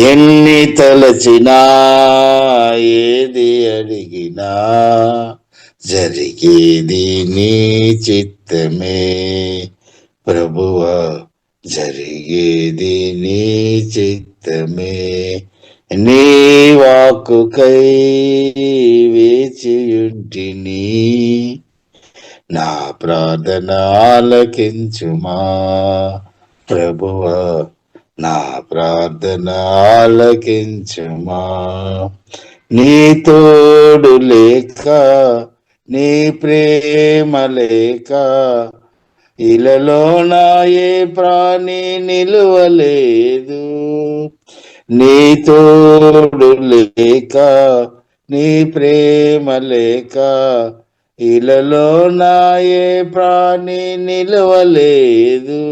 ఎన్ని తలచినా ఏది అడిగినా జరిగేది నీ చిత్తమే ప్రభువా, జరిగేది నీ చిత్తమే. నీ వాక్కుకై వేచియుంటిని, నా ప్రార్థన ఆలకించుమా ప్రభువా, నా ప్రార్థన ఆలకించుమా. నీ తోడు లేక, నీ ప్రేమ లేక ఇలలో నా ఏ ప్రాణి నిలువలేదు. నీ తోడు లేక, నీ ప్రేమ లేక ఇలలో నా ఏ ప్రాణి నిలవలేదు.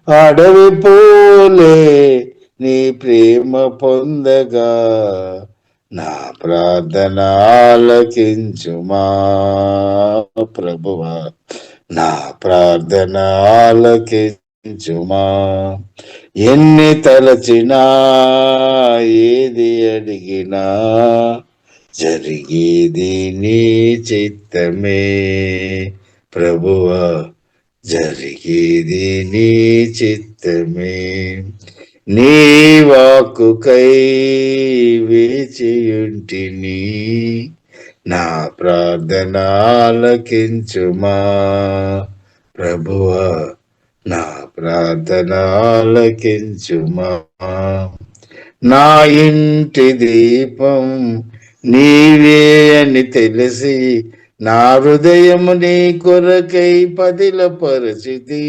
అడవి పూలే నీ ప్రేమ పొందగా, నా ప్రార్థన ఆలకించుమా ప్రభువా, నా ప్రార్థన ఆలకించుమా. ఎన్ని తలచినా ఏది అడిగినా జరిగేది నీ చిత్తమే ప్రభువా, జరిగేది నీ చిత్తమే. నీ వాక్కుకై వేచియుంటిని, నా ప్రార్థన ఆలకించుమా ప్రభువా, నా ప్రార్థన ఆలకించుమా. నా ఇంటి దీపం నీవే అని తెలిసి, నా హృదయము నీ కొరకై పదిలపరిచితి.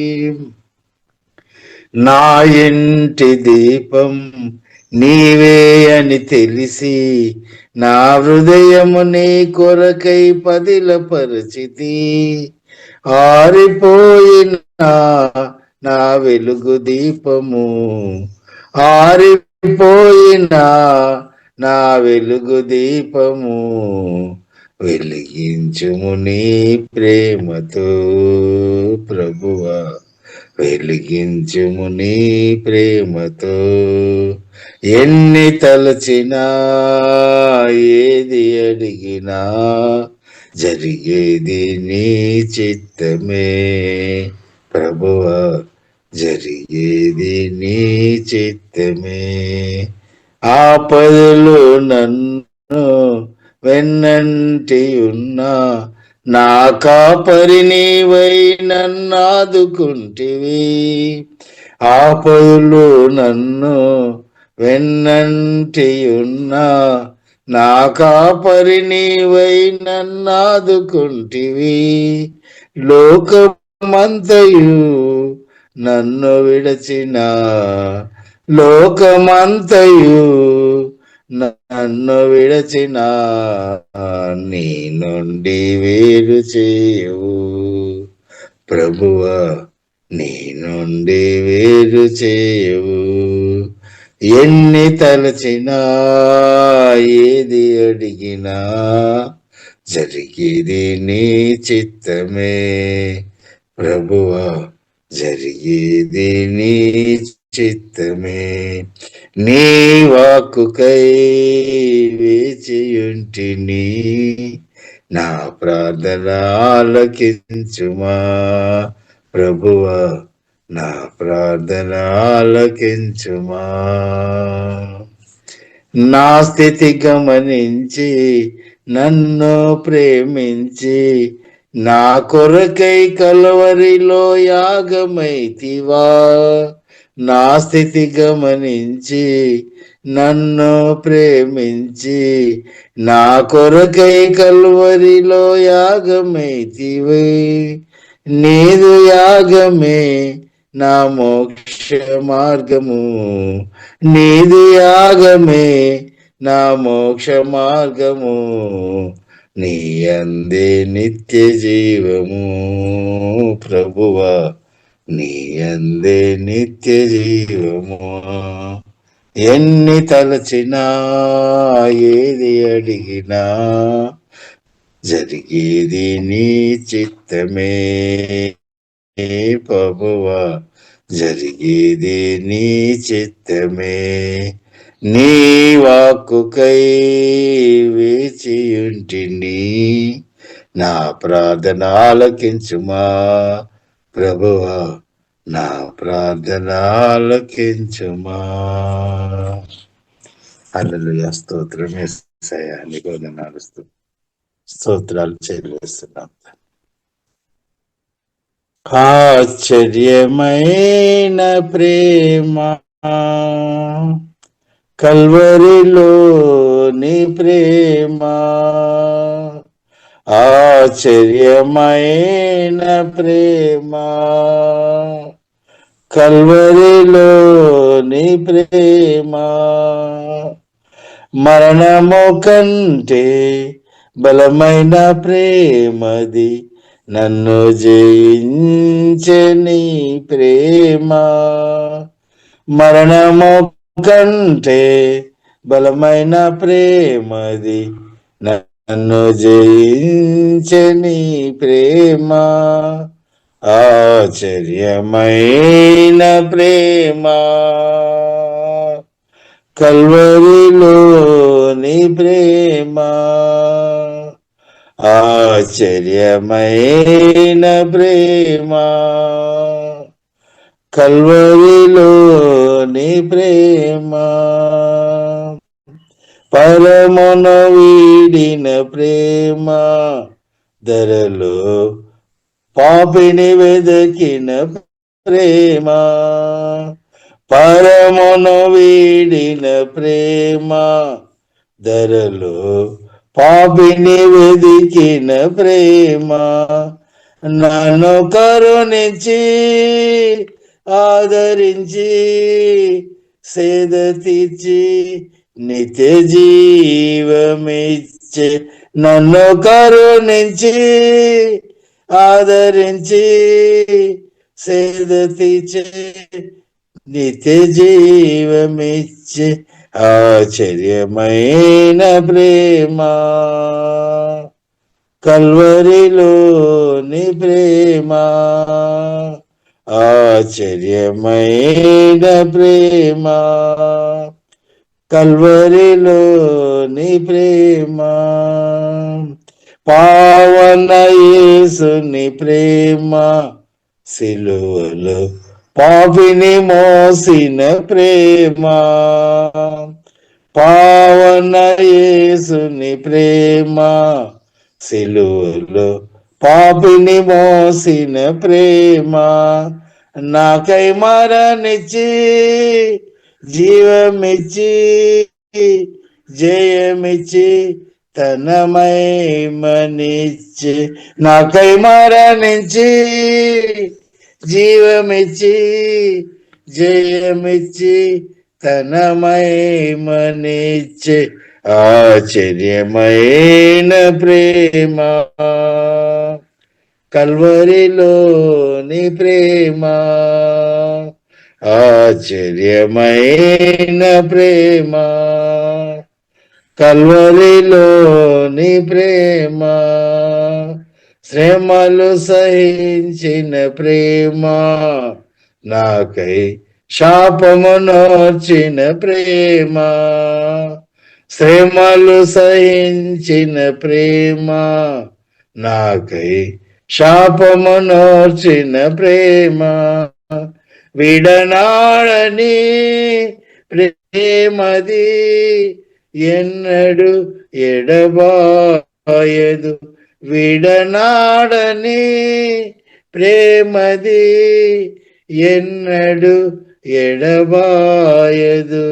నా ఇంటి దీపం నీవే అని తెలిసి, నా హృదయము నీ కొరకై పదిలపరిచితి. ఆరిపోయిన నా వెలుగు దీపము, ఆరిపోయిన నా వెలుగు దీపము వెలిగించుము నీ ప్రేమతో ప్రభువా, వెలిగించుము నీ ప్రేమతో. ఎన్ని తలచినా ఏది అడిగినా జరిగేది నీ చిత్తమే ప్రభువా, జరిగేది నీ చిత్తమే. ఆపదలో నన్ను వెన్నంటి ఉన్నా, నా కాపరి నీవై నన్నాదుకుంటివి. ఆపదలో నన్ను వెన్నంటి ఉన్నా, నా కాపరి నీవై నన్నాదుకుంటివి. లోకమంతయు నన్ను విడచిన, లోకమంతయు నన్ను విడచిన నీ నుండి వేరు చేయవు ప్రభువా, నీ నుండి వేరు చేయవు. ఎన్ని తలచినా ఏది అడిగినా జరిగేది నీ చిత్తమే ప్రభువా, జరిగేది నీ చిత్తమే. నీ వాక్కుకై వేచియుంటిని, నా ప్రార్థన ఆలకించుమా ప్రభువా, నా ప్రార్థన ఆలకించుమా. నా స్థితి గమనించి నన్ను ప్రేమించి, నా కొరకై కలవరిలో యాగమైతివా. నా స్థితి గమనించి నన్ను ప్రేమించి, నా కొరకై కల్వరిలో యాగమైతివే. నీదు యాగమే నా మోక్ష మార్గము, నీదు యాగమే నా మోక్ష మార్గము. నీ అందే నిత్య జీవము ప్రభువా, నీ అందే నిత్య జీవము. ఎన్ని తలచినా ఏది అడిగినా జరిగేది నీ చిత్తమే ప్రభువా, జరిగేది నీ చిత్తమే, నీ వాక్కుకై వేచియుంటిని. నా ప్రార్థన ఆలకించుమా ప్రభువా, నా ప్రార్థన ఆలకించుమా. హల్లెలూయా. స్తోత్రం యేసయ్యా, నీకు వందనాలు, స్తోత్రాలు చెల్లిస్తున్నాం. ఆశ్చర్యమైన ప్రేమ కల్వరిలో నీ ప్రేమ, ఆశ్చర్యమైన ప్రేమ కల్వరిలో నీ ప్రేమ, మరణము కంటే బలమైన ప్రేమది, నన్ను జయించే నీ ప్రేమ, మరణము కంటే బలమైన ప్రేమది, నన్ను జయించే నీ ప్రేమ, ఆశ్చర్యమైన ప్రేమ కల్వరిలో నీ ప్రేమ, ఆశ్చర్యమైన ప్రేమ కల్వరిలో నీ ప్రేమ, పరమును వీడిన ప్రేమ, ధరలో పాపిని వెదకిన ప్రేమ, పరమును వీడిన ప్రేమ, ధరలో పాపిని వెదికిన ప్రేమ, నన్ను కరుణించి ఆదరించి సేద తీర్చి నిత్య జీవమిచ్చే, నన్ను కరుణించి ఆదరించి సేద తీర్చే నిత్య జీవమిచ్చే, ఆశ్చర్యమైన ప్రేమ కల్వరిలో నీ ప్రేమ, ఆశ్చర్యమైన ప్రేమ కల్వరిలో నీ ప్రేమ, పావన యేసుని ప్రేమ, సిలువలో పాపిని మోసిన ప్రేమ, పావన యేసుని ప్రేమ, సిలువలో పాపిని మోసిన ప్రేమ, నాకై మరణించి జీవమిచ్చి జయమిచ్చి తన మహిమనిచ్చి, నాకై మరణించి జీవమిచ్చి జయమిచ్చి తన మహిమనిచ్చి, ఆశ్చర్యమైన ప్రేమ కల్వరిలో నీ ప్రేమ, ఆశ్చర్యమైన ప్రేమ కల్వరిలో నీ ప్రేమ, శ్రమలు సహించిన ప్రేమ, నాకై శాపమునోర్చిన ప్రేమ, శ్రమలు సహించిన ప్రేమ, నాకై శాపమునోర్చిన ప్రేమ, విడనాడని ప్రేమది ఎన్నడు ఎడబాయదు, విడనాడని ప్రేమది ఎన్నడు ఎడబాయదు,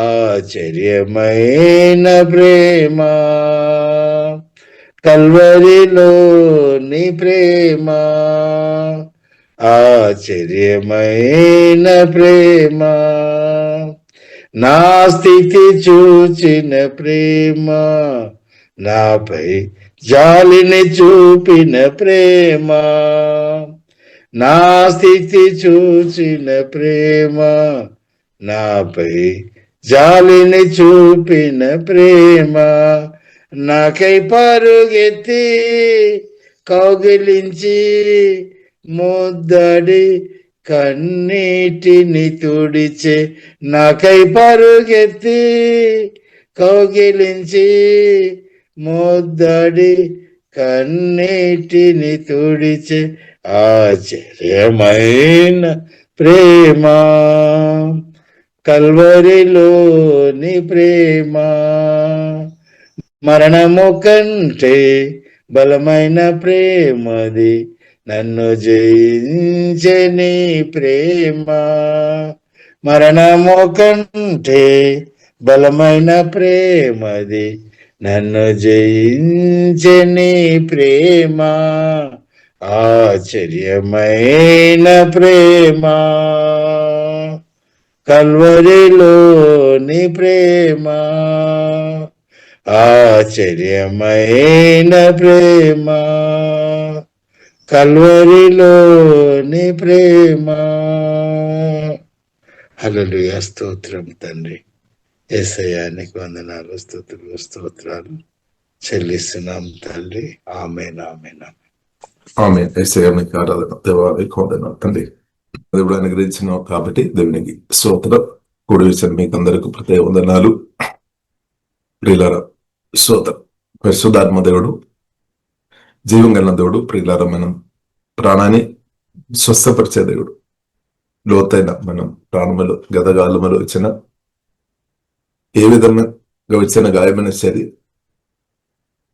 ఆశ్చర్యమైన ప్రేమ కల్వరిలో నీ ప్రేమ, ఆశ్చర్యమైన ప్రేమ, నా స్థితి చూచిన ప్రేమ, నాపై జాలిని చూపిన ప్రేమ, నా స్థితి చూచిన ప్రేమ, నాపై జాలిని చూపిన ప్రేమ, నాకై పరుగెత్తి కౌగిలించి ముద్దడి కన్నీటిని తుడిచే నాకై పరుగెత్తి కౌగిలించి ముద్దడి కన్నీటిని తుడిచే ఆశ్చర్యమైన ప్రేమ కల్వరిలోని ప్రేమ మరణము కంటే బలమైన ప్రేమది నన్ను జయించని ప్రేమ మరణము కంటే బలమైన ప్రేమది నన్ను జయించని ప్రేమ ఆశ్చర్యమైన ప్రేమ కల్వరిలోని ప్రేమ ఆశ్చర్యమైన ప్రేమ కల్వరిలోని ప్రేమ. హల్లెలూయా. స్తోత్రం తండ్రి. యేసయ్యానికి వందనాలు, స్తోత్రాలు చెల్లిస్తున్నాం తండ్రి. ఆమేన్ ఆమేన్ ఆమేన్. యేసయ్యానికి ఆరాధన. దేవానికి వందనాలు తండ్రి. దేవుడు అనుగ్రహించినావు కాబట్టి దేవునికి స్తోత్రం. కూడి విషయం మీకు అందరికి ప్రత్యేక వందనాలు. ప్రియులారా, స్తోత్రం. పరిశుద్ధాత్మ దేవుడు, జీవం కలిగిన దేవుడు. ప్రియులారా, మనం ప్రాణాన్ని స్వస్థపరిచే దేవుడు. లోతైన మనం ప్రాణములు గదగాలములు వచ్చిన ఏ విధంగా వచ్చిన గాయమైన సరి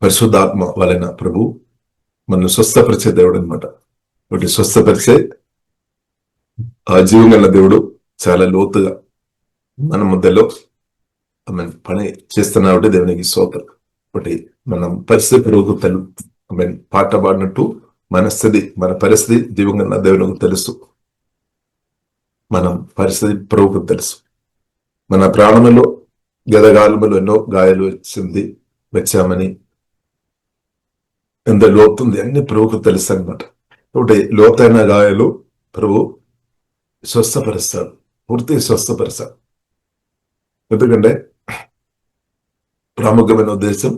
పరిశుద్ధాత్మ వలన ప్రభు మనం స్వస్థపరిచే దేవుడు అనమాట. ఒకటి స్వస్థపరిచే ఆ జీవం కలిగిన దేవుడు చాలా లోతుగా మన మధ్యలో పని చేస్తున్నాడు. దేవునికి స్తోత్రం. ఒకటి మనం పరిస్థితి పెరుగుతలు పాట పాడినట్టు మన పరిస్థితి జీవంగా దేవునికి తెలుసు. మనం పరిస్థితి ప్రభుకు తెలుసు. మన ప్రాణములో గదగాలములు ఎన్నో గాయాలు వచ్చామని ఎంత లోతుంది అన్ని ప్రభుకు తెలుసు అనమాట. ఒకటి లోతైన గాయాలు ప్రభు స్వస్థపరుస్తాడు, పూర్తి స్వస్థపరుస్తాడు. ఎందుకంటే ప్రాముఖ్యమైన ఉద్దేశం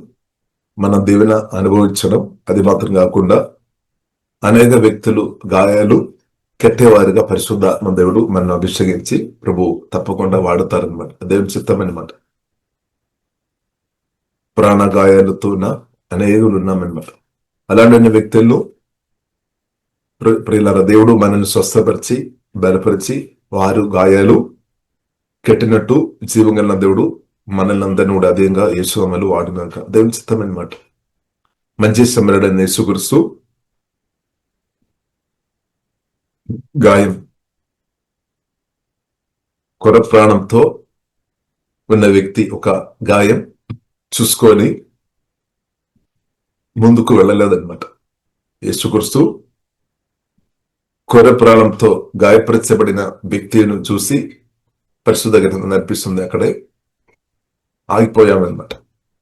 మన దీవెన అనుభవించడం. అది మాత్రం కాకుండా అనేక వ్యక్తులు గాయాలు కెట్టేవారిగా పరిశుద్ధాత్మ దేవుడు మనం అభిషేకించి ప్రభు తప్పకుండా వాడతారనమాట. దేవుని చిత్తం అనమాట. ప్రాణ గాయాలతో అనేకులు ఉన్నామన్నమాట. అలాంటి వ్యక్తుల్లో ప్రియులార దేవుడు మనల్ని స్వస్థపరిచి బలపరిచి వారు గాయాలు కెట్టినట్టు జీవం కలిగిన దేవుడు మనల్ని అందరినీ కూడా అదేంగా యేసుమలు వాడినాక దేవుని చిత్తం అనమాట. మంచి సమరుడైన యేసుక్రీస్తు గాయం కొర ప్రాణంతో ఉన్న వ్యక్తి ఒక గాయం చూసుకొని ముందుకు వెళ్ళలేదన్నమాట. యేసుక్రీస్తు కొర ప్రాణంతో గాయపరచబడిన వ్యక్తిని చూసి పరిశుద్ధ గ్రంథం అనిపిస్తుంది అక్కడే ఆగిపోయామన్నమాట.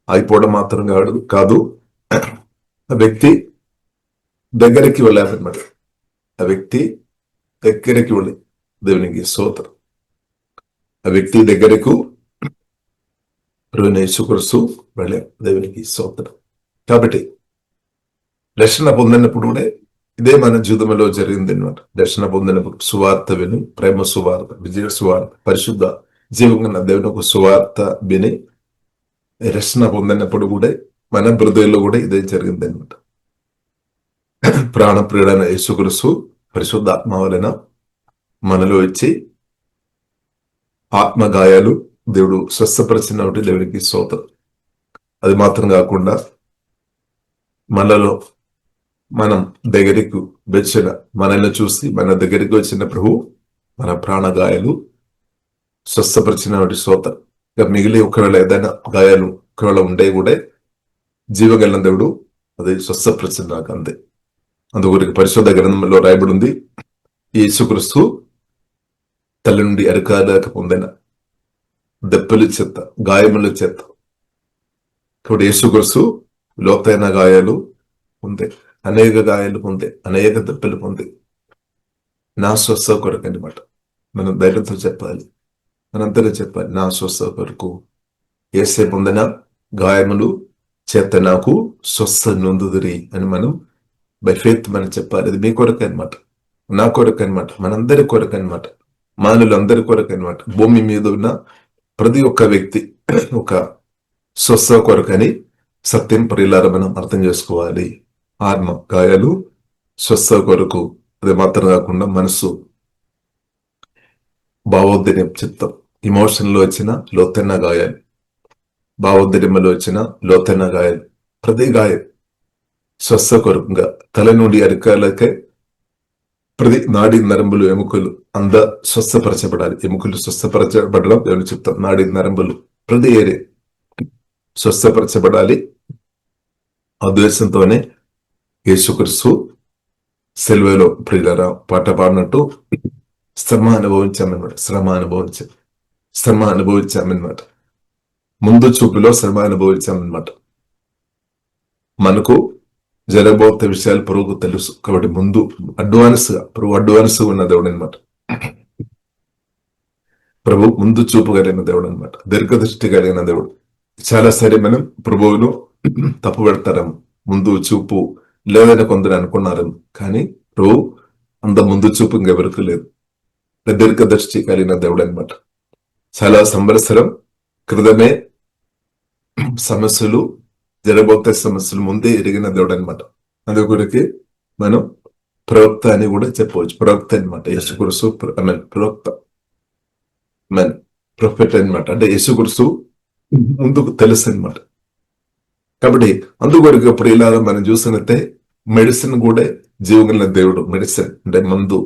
ఆగిపోవడం మాత్రం కాదు, ఆ వ్యక్తి దగ్గరికి వెళ్ళామన్నమాట. ఆ వ్యక్తి దగ్గరికి వెళ్ళి దేవునికి స్తోత్రం. ఆ వ్యక్తి దగ్గరకు యేసుక్రీస్తు వెళ్ళాం. దేవునికి స్తోత్రం. కాబట్టి రక్షణ పొందినప్పుడు కూడా ఇదే మన జీవితంలో జరిగింది అనమాట. రక్షణ పొందినప్పుడు సువార్త విని, ప్రేమ సువార్త, విజయ సువార్త, పరిశుద్ధ జీవంగా దేవుని ఒక సువార్త విని రక్షణ పొందినప్పుడు కూడా మన హృదయంలో కూడా ఇదే జరిగింది అనమాట. ప్రాణప్రియుడైన యేసుక్రీస్తు పరిశుద్ధాత్మ వలన మనలో వచ్చి ఆత్మ గాయాలు దేవుడు స్వస్థపరిచినటువంటి దేవునికి స్తోత్రం. అది మాత్రం కాకుండా మనలో మనం దగ్గరికి వచ్చిన మనల్ని చూసి మన దగ్గరికి వచ్చిన ప్రభు మన ప్రాణగాయాలు స్వస్థపరిచినటువంటి స్తోత్రం. ఇక మిగిలి ఒకవేళ ఏదైనా గాయాలు ఒకవేళ ఉండే కూడా జీవగలిగిన దేవుడు అది స్వస్థపరిచిన నాకు అంతే. అందుగురికి పరిశుద్ధ గ్రంథంలో రాయబడి ఉంది, యేసుక్రీస్తు తల్లి నుండి అరికాలేక పొందిన దెబ్బల చేత గాయముల చేత ఇప్పుడు యేసుక్రీస్తు లోతైన గాయాలు ఉంది, అనేక గాయాలు పొందే, అనేక దెబ్బలు పొంది నా స్వస్థ కొరకు అనమాట. మనం ధైర్యంతో చెప్పాలి, మనందరూ చెప్పాలి, నా స్వస్థ కొరకు యేసే పొందిన గాయములు చేత నాకు స్వస్థ నొందుదురి అని మనం బై ఫెయిత్ మనం చెప్పాలి. అది మీ కొరకు అనమాట. నా కొరకు అనమాట, మనందరి కొరకు అనమాట, మానవులందరి కొరకు అనమాట. భూమి మీద ఉన్న ప్రతి ఒక్క వ్యక్తి ఒక స్వస్థ కొరకని సత్యం ప్రియులారా మనం అర్థం చేసుకోవాలి. ఆత్మ గాయాలు స్వస్థ కొరకు, అది మాత్రం కాకుండా మనసు, భావోద్రేకం, చిత్తం, ఇమోషన్లో వచ్చిన లోతైన గాయాలు, భావోద్రేకంలో వచ్చిన లోతైన గాయాలు, ప్రతి గాయం స్వస్థ కొరకుగా తల నుండి అరికాలకే ప్రతి నాడి నరంబులు ఎముకలు అంద స్వస్థపరచబడాలి. ఎముకలు స్వస్థపరచబడడం దేవుని చెప్తాం. నాడి నరంబులు ప్రతి ఏరియా స్వస్థపరచబడాలి. ఆ ఉద్దేశంతోనే యేసుక్రీస్తు సిలువలో ప్రియులారా పాట పాడినట్టు శ్రమ అనుభవించామన్నమాట. శ్రమ అనుభవించామన్నమాట. ముందు చూపులో శ్రమ అనుభవించామన్నమాట. మనకు జరగబోతే విషయాలు ప్రభువుకు తెలుసు కాబట్టి ముందు అడ్వాన్స్ ఉన్న దేవుడు అనమాట. ప్రభు ముందు చూపు కలిగిన దేవుడు అనమాట, దీర్ఘదృష్టి కలిగిన దేవుడు. చాలా సరే మనం ప్రభువును తప్పు పెడతారేమో, ముందు చూపు లేదని కొందరు అనుకున్నారు, కానీ ప్రభు అంత ముందు చూపు ఇంకెవరికి లేదు. దీర్ఘదృష్టి కలిగిన దేవుడు అనమాట. చాలా సంవత్సరం క్రితమే సమస్యలు, జరగబోతే సమస్యలు ముందే ఎరిగిన దేవుడు అనమాట. అందుకొరికి మనం ప్రవక్త అని కూడా చెప్పవచ్చు. ప్రవక్త అనమాట యేసుక్రీస్తు, ప్రవక్త, ప్రొఫెట్ అనమాట. అంటే యేసుక్రీస్తు ముందుకు తెలుసు అనమాట. కాబట్టి అందుకొరకు ఇప్పుడు ఇలా మనం చూసినట్టే మెడిసిన్ కూడా జీవగల దేవుడు. మెడిసిన్ అంటే మందు,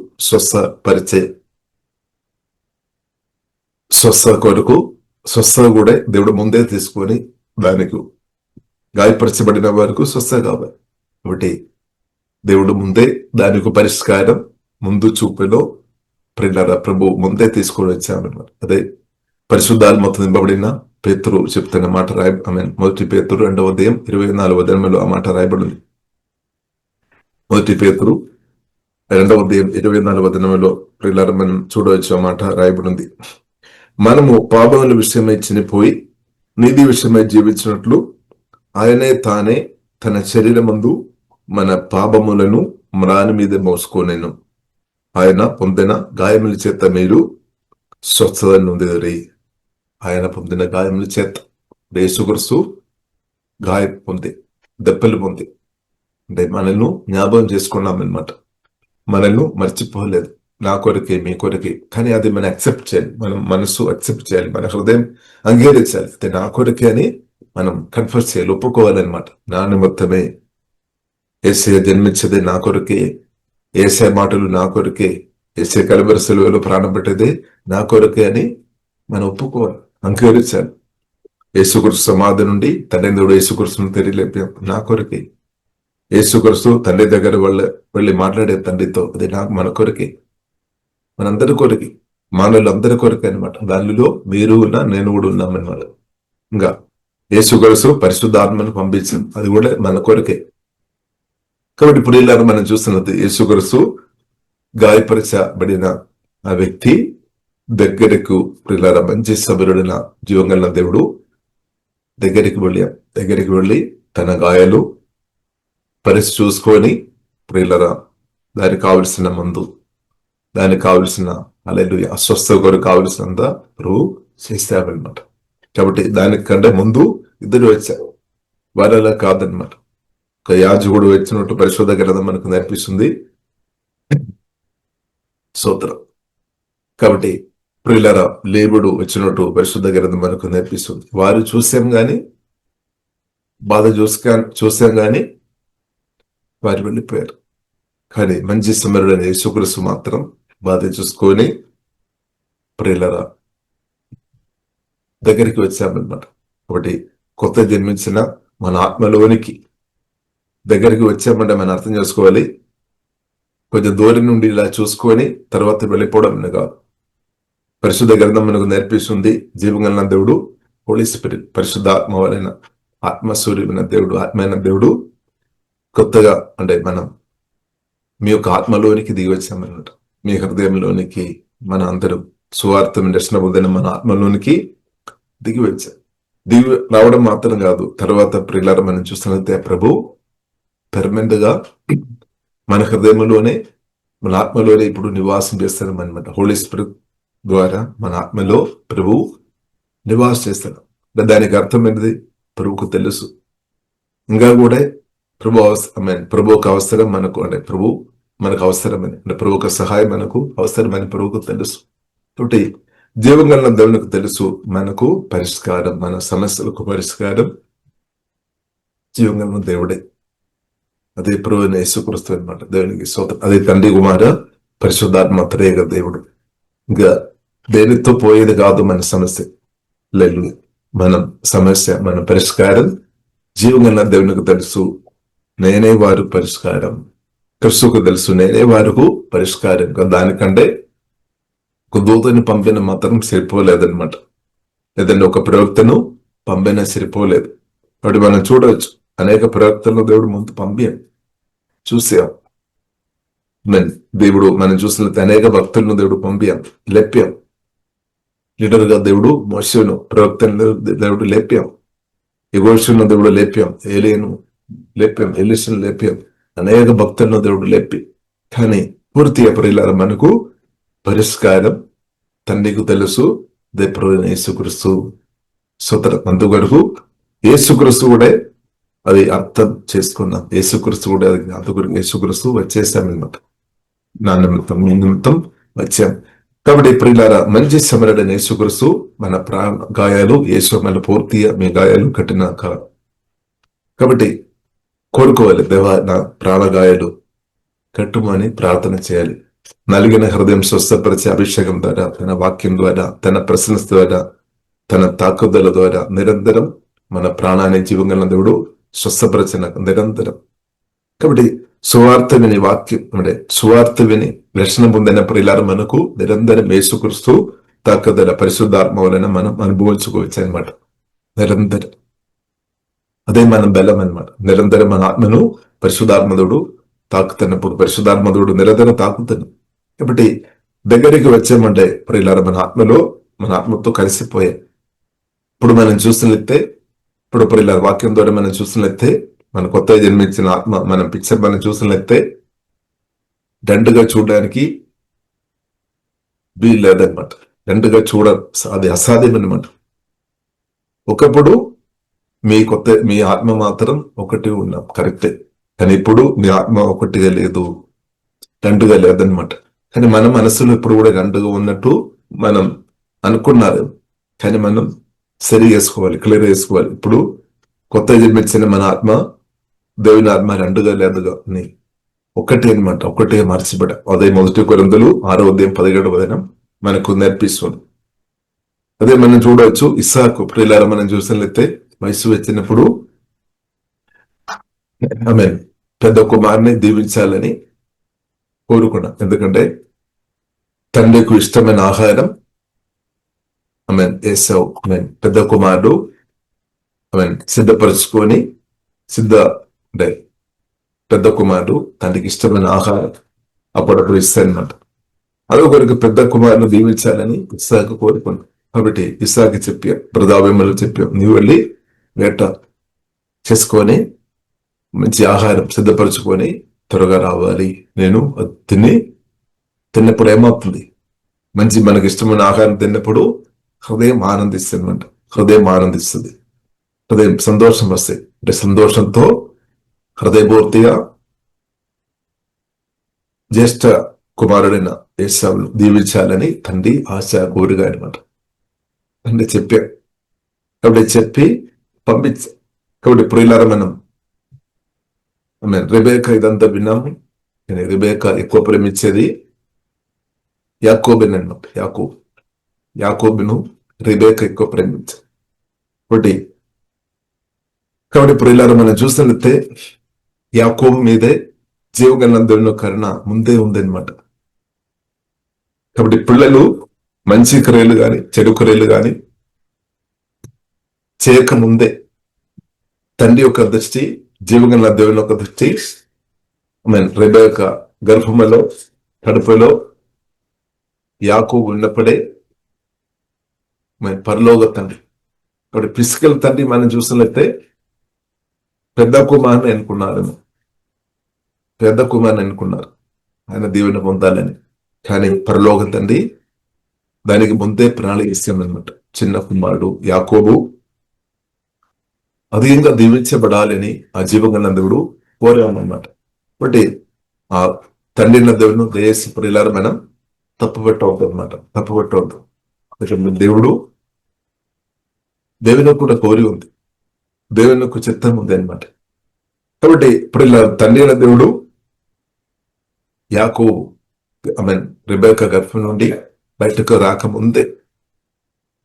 స్వస్థ కొరకు స్వస్థ కూడా దేవుడు ముందే తీసుకొని దానికి గాయపరచబడిన వరకు స్వస్థ కావాలి. కాబట్టి దేవుడు ముందే దానికి పరిష్కారం ముందు చూపులో ప్రియులారా ప్రభు ముందే తీసుకొని వచ్చామన్నమాట. అదే పరిశుద్ధాత్మతో నింపబడిన పేతురు చెప్తున్న మాట మొదటి పేతురు 2వ అధ్యాయం 24వ వచనంలో ఆ మాట రాయబడింది. మొదటి పేతురు 2వ అధ్యాయం 24వ వచనంలో ప్రియులారా మనం చూడవచ్చు ఆ మాట రాయబడింది. మనము పాపముల విషయమై చనిపోయి నీతి విషయమై జీవించినట్లు ఆయనే తానే తన శరీరమందు మన పాపములను మ్రాని మీద మోసుకొనెను. ఆయన పొందిన గాయముల చేత మీరు స్వస్థత నొందిరి. ఆయన పొందిన గాయముల చేత యేసుక్రీస్తు గాయం పొంది, దెబ్బలు పొంది, అంటే మనల్ని జ్ఞాపకం చేసుకున్నామన్నమాట. మనల్ని మర్చిపోలేదు. నా కొరకే, మీ కొరకే. కానీ అది మనం యాక్సెప్ట్ చేయాలి. మనం మనసు యాక్సెప్ట్ చేయాలి, మన హృదయం అంగీకరించాలి. అయితే నా కొరకే అని మనం కన్ఫర్స్ చేయాలి, ఒప్పుకోవాలన్నమాట. నా నిమిత్తమే యేసయ్య జన్మించదే నా కొరకే, యేసయ్య మాటలు నా కొరకే, యేసయ్య కలువరి సిలువలో ప్రాణం పెట్టేదే నా కొరకే అని మనం ఒప్పుకోవాలి, అంగీకరించాలి. యేసుక్రీస్తు సమాధి నుండి తండ్రి దేవుడు యేసుక్రీస్తును తిరిగి లేపాం నా కొరకే. యేసుక్రీస్తు తండ్రి దగ్గర వెళ్ళి మాట్లాడే తండ్రితో, అది మన కొరకే, మనందరి కొరకే, మానవులందరి కొరకే అనమాట. దానిలో మీరు ఉన్నా, నేను కూడా ఉన్నామన్నమాట. ఇంకా యేసుక్రీస్తు పరిశుద్ధాత్మను పంపించింది, అది కూడా మన కొరకే. కాబట్టి ఇప్పుడు ఇలా మనం చూస్తున్నది యేసుక్రీస్తు గాయపరచబడిన ఆ వ్యక్తి దగ్గరకు ప్రియులారా మంచి సబరుడైన జీవంగల దేవుడు దగ్గరికి వెళ్ళి తన గాయాలు పరిస్థితి చూసుకొని ప్రియులారా దానికి కావలసిన మందు, దానికి కావలసిన హల్లెలూయా అస్వస్థత కొరకు కావలసినంత ప్రభు చేస్తామన్నమాట. కాబట్టి దానికంటే ముందు ఇద్దరు వచ్చారు, వాళ్ళలా కాదనమాట. ఒక యాజకుడు వచ్చినట్టు పరిశోధ గ్రంథం మనకు నేర్పిస్తుంది. స్తోత్రం. కాబట్టి ప్రియులారా లేవుడు వచ్చినట్టు పరిశుద్ధ గ్రంథం మనకు నేర్పిస్తుంది. వారు చూసాం గాని, బాధ చూసాం గాని వారు వెళ్ళిపోయారు. కానీ మంచి సమరుడైన యేసుక్రీస్తు మాత్రం బాధ చూసుకొని ప్రియులారా దగ్గరికి వచ్చామన్నమాట. కాబట్టి కొత్త జన్మించిన మన ఆత్మలోనికి దగ్గరికి వచ్చామంటే మనం అర్థం చేసుకోవాలి, కొంచెం దూరం నుండి ఇలా చూసుకొని తర్వాత వెళ్ళిపోవడం కాదు. పరిశుద్ధ గ్రంథం మనకు నేర్పిస్తుంది జీవగల దేవుడు హోలీ స్పిరిట్, పరిశుద్ధ ఆత్మ వలన, ఆత్మస్వరూపమైన దేవుడు, ఆత్మైన దేవుడు కొత్తగా అంటే మనం మీ యొక్క ఆత్మలోనికి దిగి వచ్చామన్నమాట. మీ హృదయంలోనికి మన అందరం సువార్త దర్శన బుద్ధైన మన ఆత్మలోనికి దిగి వచ్చాం. దిగి రావడం మాత్రం కాదు, తర్వాత ప్రియులారా మనం చూస్తున్నట్టే ప్రభు పర్మనెంట్ గా మన హృదయంలోనే మన ఆత్మలోనే ఇప్పుడు నివాసం చేస్తాడు అనమాట. హోలీ స్పిరిట్ ద్వారా మన ఆత్మలో ప్రభు నివాసం చేస్తాడు. దానికి అర్థం ఏంటిది? ప్రభువుకు తెలుసు. ఇంకా కూడా ప్రభువుకు అవసరం మనకు, అంటే ప్రభు మనకు అవసరమని, అంటే ప్రభువుకు సహాయం మనకు అవసరమని ప్రభువుకు తెలుసు. కాబట్టి జీవం గల దేవునికి తెలుసు మనకు పరిష్కారం, మన సమస్యలకు పరిష్కారం జీవం గల దేవుడే. అదే ప్రభు యేసుక్రీస్తు అనమాట. దేవునికి స్తోత్రం. అదే తండ్రి కుమార పరిశుద్ధాత్మ త్రియేక దేవుడు. ఇంకా దేనితో పోయేది కాదు మన సమస్య. లేదు, మన సమస్య, మన పరిష్కారం జీవం గల దేవునికి తెలుసు. నేనే వారు పరిష్కారం. క్రీస్తుకు తెలుసు నేనే వారికి పరిష్కారం. దానికంటే ఒక దూతని పంపిన మాత్రం సరిపోలేదన్నమాట. లేదంటే ఒక ప్రవక్తను పంపిన సరిపోలేదు. కాబట్టి మనం చూడవచ్చు, అనేక ప్రవక్తలను దేవుడు ముందు పంపాం, చూసాం. దేవుడు మనం చూసినట్లయితే అనేక భక్తులను దేవుడు పంపాం, లేపాం. లీడర్ గా దేవుడు మోషేను, ప్రవక్తను దేవుడు లేపాం, యెహోషును దేవుడు లేపాం, ఏలీను లేపాం, ఎలీషను లేపాం, అనేక భక్తులను దేవుడు లేపి. కానీ పూర్తిగా ప్రియులారా మనకు పరిష్కారం తండ్రికి తెలుసు. దేవుడు యేసుక్రీస్తు స్తోత్రం. అందుకొరకు యేసుక్రీస్తు కూడా అది అర్థం చేసుకున్నాం. యేసుక్రీస్తు కూడా అది, అందుకొరకు యేసుక్రీస్తు వచ్చేసామన్నమాట. నా నిమిత్తం, మీ నిమిత్తం వచ్చాం. కాబట్టి ప్రియులారా, మంచి సమరుడైన యేసుక్రీస్తు మన ప్రాణ గాయాలు, యేసు మన పూర్తిగా మీ గాయాలు కట్టిన కాబట్టి కోరుకోవాలి, దేవా నా ప్రాణగాయాలు కట్టుమని ప్రార్థన చేయాలి. నలిగిన హృదయం స్వస్థపరిచే అభిషేకం ద్వారా, తన వాక్యం ద్వారా, తన ప్రశంస ద్వారా, తన తాకుదల ద్వారా నిరంతరం మన ప్రాణాన్ని జీవంగల దేవుడు స్వస్థపరిచిన నిరంతరం. కాబట్టి సువార్త విని, వాక్యం అంటే సువార్త విని రక్షణ పొందిన ప్రియులారా మనకు నిరంతరం యేసుక్రీస్తు తాకుదల పరిశుద్ధాత్మ వలన మనం అనుభవించుకోవచ్చు అనమాట. నిరంతరం అదే మన బలం అనమాట. నిరంతరం మన ఆత్మను పరిశుద్ధాత్మదుడు తాకుతున్నప్పుడు, పరిశుద్ధాత్మదుడు నిరంతరం తాకుతున్నాం. కాబట్టి దగ్గరికి వచ్చామంటే ప్రియులారా మన ఆత్మలో, మన ఆత్మతో కలిసిపోయే. ఇప్పుడు మనం చూసినట్లయితే, ఇప్పుడు ప్రియులారా వాక్యం ద్వారా మనం చూసినట్లయితే, మన కొత్తగా జన్మించిన ఆత్మ మనం పిక్చర్ మనం చూసినట్లయితే దండుగా చూడడానికి వీలు లేదనమాట. దండుగా అది అసాధ్యం అనమాట. ఒకప్పుడు మీ ఆత్మ మాత్రం ఒకటి ఉన్నాం, కరెక్టే. కానీ ఇప్పుడు మీ ఆత్మ ఒకటిగా లేదు, రెండుగా లేదనమాట. కానీ మన మనసులో ఇప్పుడు కూడా రెండుగా ఉన్నట్టు మనం అనుకున్నారు. కానీ మనం సరి చేసుకోవాలి, క్లియర్ చేసుకోవాలి. ఇప్పుడు కొత్త జన్మించిన మన ఆత్మ, దేవుని ఆత్మ రెండుగా లేదుగా అని ఒకటి అనమాట. ఒకటే మార్చిబడ. అదే 1 కొరింథీయులు 6:17 మనకు నేర్పిస్తుంది. అదే మనం చూడవచ్చు. ఇస్సాకు ప్రియులారా మనం చూసినట్లయితే వయసు వచ్చినప్పుడు ఆమె పెద్ద కుమారుని దీవించాలని కోరుకున్నా. ఎందుకంటే తండ్రికి ఇష్టమైన ఆహారం ఏసావు పెద్ద కుమారుడు సిద్ధపరుచుకొని అంటే పెద్ద కుమారుడు తండ్రికి ఇష్టమైన ఆహారం అప్పుడప్పుడు ఇస్తానమాట. అదొకరికి పెద్ద కుమారుని దీవించాలని ఇస్సాకు కోరుకున్నాను. కాబట్టి ఇస్సాకు చెప్పాం, బ్రదాభిమలు చెప్పాం, నీవు వెళ్ళి వేట చేసుకొని మంచి ఆహారం సిద్ధపరచుకొని త్వరగా రావాలి. నేను తిన్నప్పుడు ఏమవుతుంది, మంచి మనకి ఇష్టమైన ఆహారం తిన్నప్పుడు హృదయం ఆనందిస్తుందన్నమాట. హృదయం ఆనందిస్తుంది, హృదయం సంతోషం వస్తాయి. అంటే సంతోషంతో హృదయపూర్తిగా జ్యేష్ఠ కుమారుడైన ఏసావును దీవించాలని తండ్రి ఆశ కోరిగా అనమాట. తండ్రి చెప్పాం. కాబట్టి చెప్పి పంపించా. కాబట్టి ప్రియులారా మనం రెబేకా ఇదంతా విన్నాము. రెబేకా ఎక్కువ ప్రేమించేది యాకోబుని అన్నమాట. యాకోబును రెబేకా ఎక్కువ ప్రేమించారు. కాబట్టి ప్రియులారా మనం చూసినట్లయితే యాకోబు మీదే జీవగలందుల కరుణ ముందే ఉందన్నమాట. కాబట్టి పిల్లలు మంచి క్రియలు గాని చెడు క్రియలు గాని చేయకముందే తండ్రి యొక్క దృష్టి, జీవగల దేవుని యొక్క దృష్టి రెబేకా గర్భములో, కడుపులో యాకోబు ఉన్నప్పుడే పరలోక తండ్రి. కాబట్టి ఫిజికల్ తండ్రి మనం చూసినట్లయితే పెద్ద కుమారుని అనుకున్నారు. ఆయన దీవెన పొందాలని. కానీ పరలోక తండ్రి దానికి ముందే ప్రణాళిక ఇస్తామన్నమాట. చిన్న కుమారుడు యాకోబు అధికంగా దీవించబడాలని ఆ జీవగల దేవుడు కోరామన్నమాట. కాబట్టి ఆ తండ్రి దేవుడు దయచేసి ప్రియులారా మనం తప్పుపెట్టవద్దు అనమాట. తప్పుపెట్టవద్దు. దేవుడు దేవునికి కూడా కోరి ఉంది, దేవునికి చిత్తం ఉంది అనమాట. కాబట్టి ఇప్పుడు ఇలా తండ్రి దేవుడు యాకోబు రెబెక్క గర్భం నుండి బయటకు రాకముందే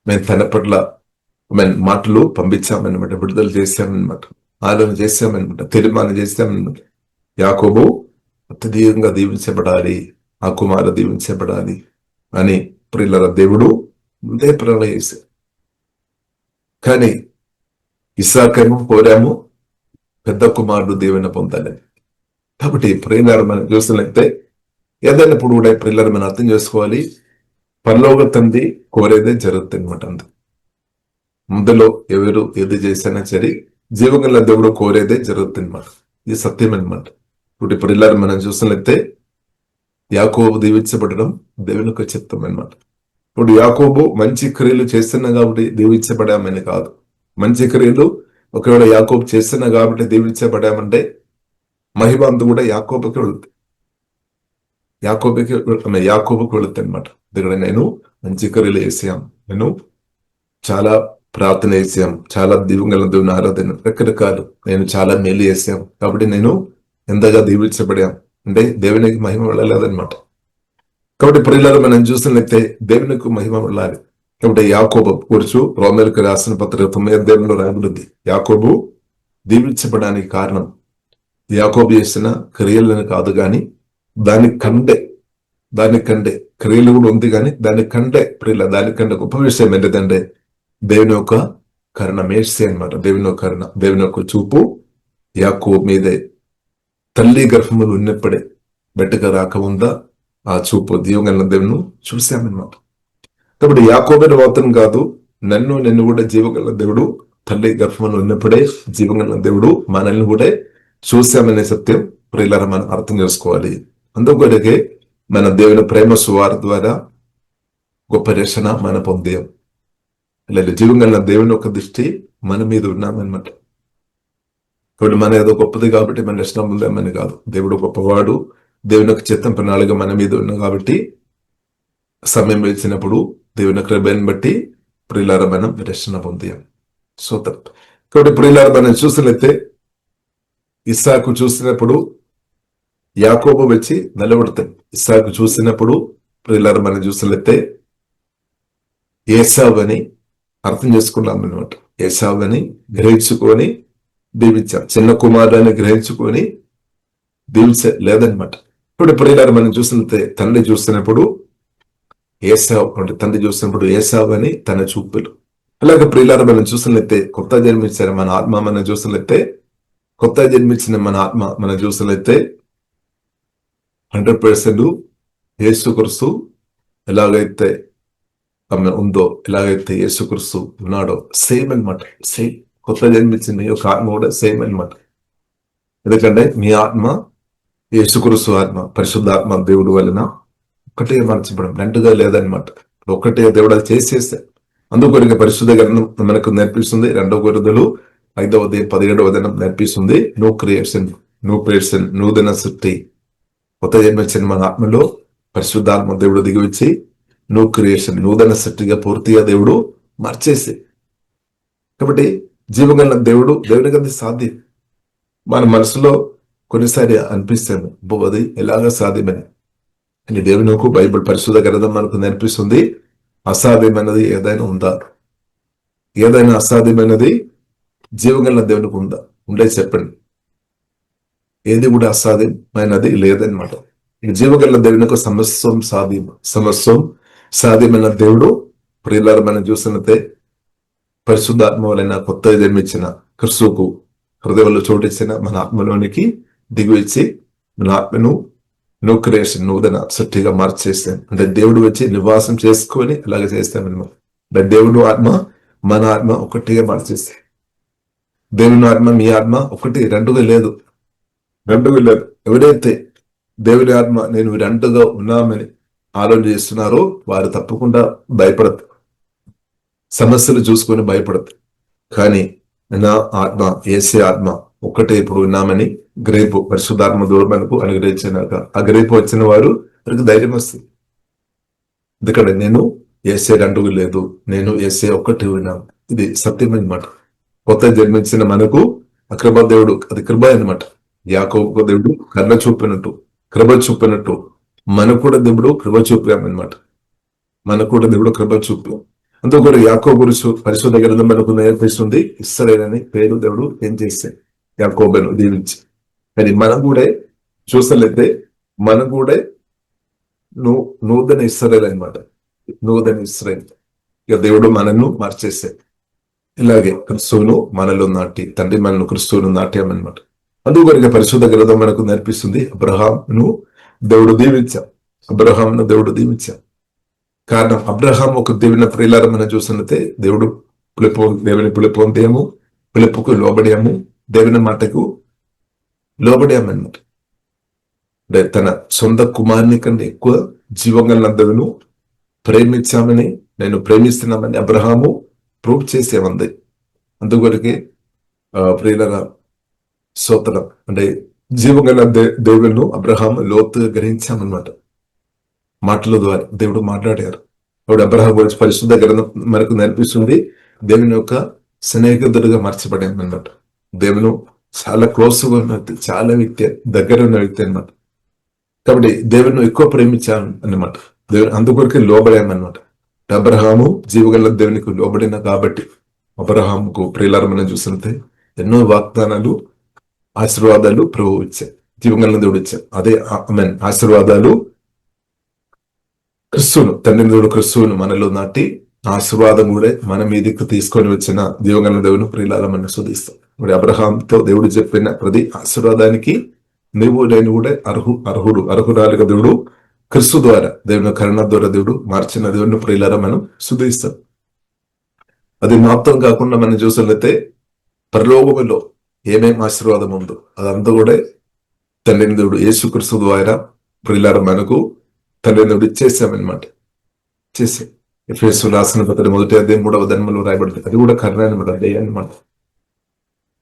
మేము తన పట్ల మాటలు పంపించామన్నమాట, విడుదల చేశామన్నమాట, ఆలోచన చేశామన్నమాట, తీర్మానం చేశామన్నమాట. యాకోబు అత్యధికంగా దీవించబడాలి, ఆ కుమారు దీవించబడాలి అని ప్రియుల దేవుడు ముందే ప్రణాళిక చేశారు. కానీ ఇస్సాకేమో కోరాము పెద్ద కుమారుడు దీవెన పొందాలని. కాబట్టి ప్రియులారా మనం చూసినట్లయితే ఏదైనా ఇప్పుడు కూడా ప్రియులారా మనం అర్థం చేసుకోవాలి, పరలోక తండ్రి కోరేదే జరుగుతుంది అనమాట. ముందులో ఎవరు ఏది చేసినా సరే జీవగల దేవుడు కోరేదే జరుగుతుంది అనమాట. ఇది సత్యం అనమాట. ఇప్పుడు ప్రియులారా మనం చూసినట్లయితే యాకోబు దీవించబడడం దేవునికి చిత్తం అనమాట. ఇప్పుడు యాకోబు మంచి క్రియలు చేస్తున్నా కాబట్టి దీవించబడామని కాదు. మంచి క్రియలు ఒకవేళ యాకోబు చేస్తున్నా కాబట్టి దీవించబడామంటే మహిమ అందు కూడా యాకోబుకి వెళుతుంది, యాకోబుకి వెళుతుంది అనమాట. ఇక్కడ నేను మంచి క్రియలు చేసాం, నేను చాలా ప్రార్థన చేసాం, చాలా దీవెనల దేవుని ఆరాధన రకరకాలు నేను చాలా మేలు చేసాం కాబట్టి నేను ఎంతగా దీవించబడాం అంటే దేవునికి మహిమ వెళ్ళలేదన్నమాట. కాబట్టి ప్రియులారా మనం చూసినట్లయితే దేవునికి మహిమ వెళ్ళాలి. కాబట్టి యాకోబు కూర్చు రోమేలకు రాసిన పత్రిక 9 రాయబడింది. యాకోబు దీవించబడానికి కారణం యాకోబు చేసిన క్రియలను కాదు, కానీ దానికంటే క్రియలు కూడా ఉంది, కానీ దానికంటే ప్రియుల దానికంటే గొప్ప విషయం ఏంటంటే దేవుని యొక్క కరుణ మేర్సీ అనమాట. దేవుని యొక్క చూపు యాకోబు మీదే తల్లి గర్భములు ఉన్నప్పుడే బయటకు రాకముందా ఆ చూపు దీవెనల దేవుని చూశామన్నమాట. కాబట్టి యాకోబుని మాత్రం కాదు, నిన్ను కూడా జీవగల దేవుడు తల్లి గర్భములు ఉన్నప్పుడే జీవగల దేవుడు మనల్ని కూడా చూశామనే సత్యం ప్రియులారా మనం అర్థం చేసుకోవాలి. అందుకొరకే మన దేవుని ప్రేమ సువార్త ద్వారా గొప్ప రక్షణ మనం పొందాం. లేదా జీవగల దేవుని యొక్క దృష్టి మన మీద ఉన్నామన్నమాట. కాబట్టి మన ఏదో గొప్పది కాబట్టి మన రక్షణ పొందామని కాదు. దేవుడు గొప్పవాడు, దేవుని యొక్క చిత్తం ప్రణాళిక మన మీద ఉన్నాం కాబట్టి సమయం వచ్చినప్పుడు దేవుని కృపను బట్టి ప్రియులారా మనం రక్షణ పొందాం. కాబట్టి ప్రియులారా మనం చూసినట్లయితే ఇస్సాకు చూసినప్పుడు యాకోబు వచ్చి నిలబడతాడు. ఇస్సాకు చూసినప్పుడు ప్రియులారా మనం చూసినట్లయితే ఏసావు అని అర్థం చేసుకున్నాం అనమాట. ఏసావు అని గ్రహించుకొని దీవించాం, చిన్న కుమారుని గ్రహించుకొని దీవించలేదనమాట. ఇప్పుడు ప్రియులారా మనం చూసినట్లయితే తండ్రి చూసినప్పుడు ఏసావు అంటే తండ్రి చూసినప్పుడు ఏసావు అని తన చూపులు. అలాగే ప్రియులారా మనం చూసినట్లయితే కొత్త జన్మించిన మన ఆత్మ మనం చూసినట్లయితే కొత్త జన్మించిన మన ఆత్మ మనం చూసినట్లయితే 100% యేసుక్రీస్తు ఎలాగైతే ఆమె ఉందో, ఎలాగైతే యేసుక్రీస్తు ఉన్నాడో సేమ్ అనమాట. సేమ్ కొత్త జన్మించిన యొక్క ఆత్మ కూడా సేమ్ అనమాట. ఎందుకంటే మీ ఆత్మ యేసుక్రీస్తు ఆత్మ పరిశుద్ధాత్మ దేవుడు వలన ఒకటే మార్చబడం, రెండుగా లేదనమాట. ఒకటే దేవుడు అది చేసేస్తే అందుకొరికి పరిశుద్ధ గ్రంథం మనకు నేర్పిస్తుంది. 2 కొరింథీయులు 5:17 నేర్పిస్తుంది. న్యూ క్రియేషన్ నూతన సృష్టి. కొత్త జన్మించిన మన ఆత్మలో పరిశుద్ధాత్మ దేవుడు దిగివచ్చి న్యూ క్రియేషన్ నూతన సృష్టిగా పూర్తిగా దేవుడు మార్చేసి. కాబట్టి జీవగల దేవునికి అది సాధ్యం. మన మనసులో కొన్నిసారి అనిపిస్తాము అది ఎలాగ సాధ్యమని. అని దేవునికి బైబిల్ పరిశుద్ధ గ్రంథం మనకు నేర్పిస్తుంది. అసాధ్యమైనది ఏదైనా ఉందా? ఏదైనా అసాధ్యమైనది జీవగల దేవునికి ఉందా? ఉండే చెప్పండి. ఏది కూడా అసాధ్యమైనది లేదనమాట. జీవగల దేవునికి సమస్తం సాధ్యమైన దేవుడు. ప్రియులారా మనం చూసినట్టే పరిశుద్ధాత్మ వలన కొత్త జన్మించిన క్రీస్తుకు హృదయంలో చోటిచ్చిన మన ఆత్మలోనికి దిగివచ్చి మన ఆత్మను న్యూ క్రియేషన్ నూతన సృష్టిగా మార్చేస్తాం. అంటే దేవుడు వచ్చి నివాసం చేసుకొని అలాగే చేస్తామన్నమాట. అంటే దేవుడు ఆత్మ మన ఆత్మ ఒకటిగా మార్చేస్తాయి. దేవుని ఆత్మ మీ ఆత్మ ఒకటి, రెండుగా లేదు. ఎవరైతే దేవుని ఆత్మ నేను రెండుగా ఉన్నామని ఆలోచన చేస్తున్నారో వారు తప్పకుండా భయపడదు, సమస్యలు చూసుకొని భయపడదు. కానీ నా ఆత్మ, యేసే ఆత్మ ఒక్కటే ఇప్పుడు ఉన్నామని గ్రేపు పరిశుద్ధాత్మ దేవుడు మనకు అనుగ్రహించినాక ఆ గ్రేపు వచ్చిన వారు వారికి ధైర్యం వస్తుంది. ఎందుకంటే నేను యేసే రెండుగా లేదు, నేను యేసే ఒక్కటి ఉన్నాను. ఇది సత్యం అన్నమాట. కొత్త జన్మించిన మనకు ఆ కృప దేవుడు, అది కృప అన్నమాట. యాకోబు దేవుడు కరుణ చూపినట్టు, కృప చూపినట్టు మనకు కూడా దేవుడు కృప చూపామన్నమాట. మనకు కూడా దేవుడు కృప చూపు. అందుకొరకు యాకోబు పరిశుద్ధ గ్రంథం మనకు నేర్పిస్తుంది. ఇశ్రాయేలు అని పేరు దేవుడు ఏం చేస్తే యాకోబును దీవించి. కానీ మనం కూడా చూసలేతే మనం కూడా నూతన ఇశ్రాయేలు అన్నమాట. నూతన ఇశ్రాయేలు. ఇక దేవుడు మనను మార్చేస్తే ఇలాగే క్రిస్తువును మనలో నాటి, తండ్రి మనను క్రిస్తువును నాట్యామన్నమాట. అందుకొరకు పరిశుద్ధ గ్రంథం మనకు నేర్పిస్తుంది. అబ్రహామును దేవుడు దీవించాం, అబ్రహామును దేవుడు దీవించాం. కారణం అబ్రహాం ఒక దేవుని ప్రియులారా మనం చూసినట్టే దేవుడు దేవుని పిలుపొందేము, పిలుపుకు లోబడాము, దేవుని మాటకు లోబడామన్నమాట. అంటే తన సొంత కుమారుని కంటే ఎక్కువ జీవంగల దేవును ప్రేమించామని, నేను ప్రేమిస్తున్నామని అబ్రహాము ప్రూవ్ చేసేమంది. అందుకొరకే ప్రియులారా స్తోత్రం, అంటే జీవంగల దేవులను అబ్రహాం లోతుగా గ్రహించామన్నమాట. మాటల ద్వారా దేవుడు మాట్లాడారు. దేవుడు అబ్రహాం గురించి పరిశుద్ధ గ్రంథం మనకు నేర్పిస్తుంది. దేవుని యొక్క స్నేహితుడుగా మార్చబడామన్నమాట. దేవుడు చాలా క్లోజ్గా ఉన్న వ్యక్తి, చాలా వ్యక్తి, దగ్గర ఉన్న వ్యక్తి అన్నమాట. కాబట్టి దేవుని ఎక్కువ ప్రేమించాను అన్నమాట. దేవుని అందుకొరకే లోబడామన్నమాట. అబ్రహాము జీవగల దేవునికి లోబడిన కాబట్టి అబ్రహాముకు ప్రియులారా మనం చూసినట్టే ఎన్నో వాగ్దానాలు, ఆశీర్వాదాలు ప్రభు ఇచ్చారు, జీవగల దేవుడు ఇచ్చారు. అదే ఆశీర్వాదాలు క్రిస్తువును, తండ్రి దేవుడు క్రిస్తువును మనలో నాటి ఆశీర్వాదం కూడా మన మీదకి తీసుకొని వచ్చిన జీవగల దేవుని ప్రియులారా మనం శోధిస్తాం. ఇప్పుడు అబ్రహాంతో దేవుడు చెప్పిన ప్రతి ఆశీర్వాదానికి నువ్వు నేను కూడా అర్హురాలుగా దేవుడు క్రిస్తు ద్వారా, దేవుని కరుణ ద్వారా దేవుడు మార్చిన దేవుని ప్రియులారా మనం శుద్ధిస్తాం. అది మాత్రం కాకుండా మనం చూసినట్లయితే పరలోకములో ఏమేం ఆశీర్వాదం ఉందో అదంతా కూడా తండ్రి దేవుడు యేసుక్రీస్తు ద్వారా ప్రియులారా మనకు తండ్రి దేవుడు ఇచ్చేసామన్నమాట. చేసే ఎఫెసీయులకు రాసిన పత్రిక 1:3 రాయబడుతుంది. అది కూడా కరుణ అన్నమాట.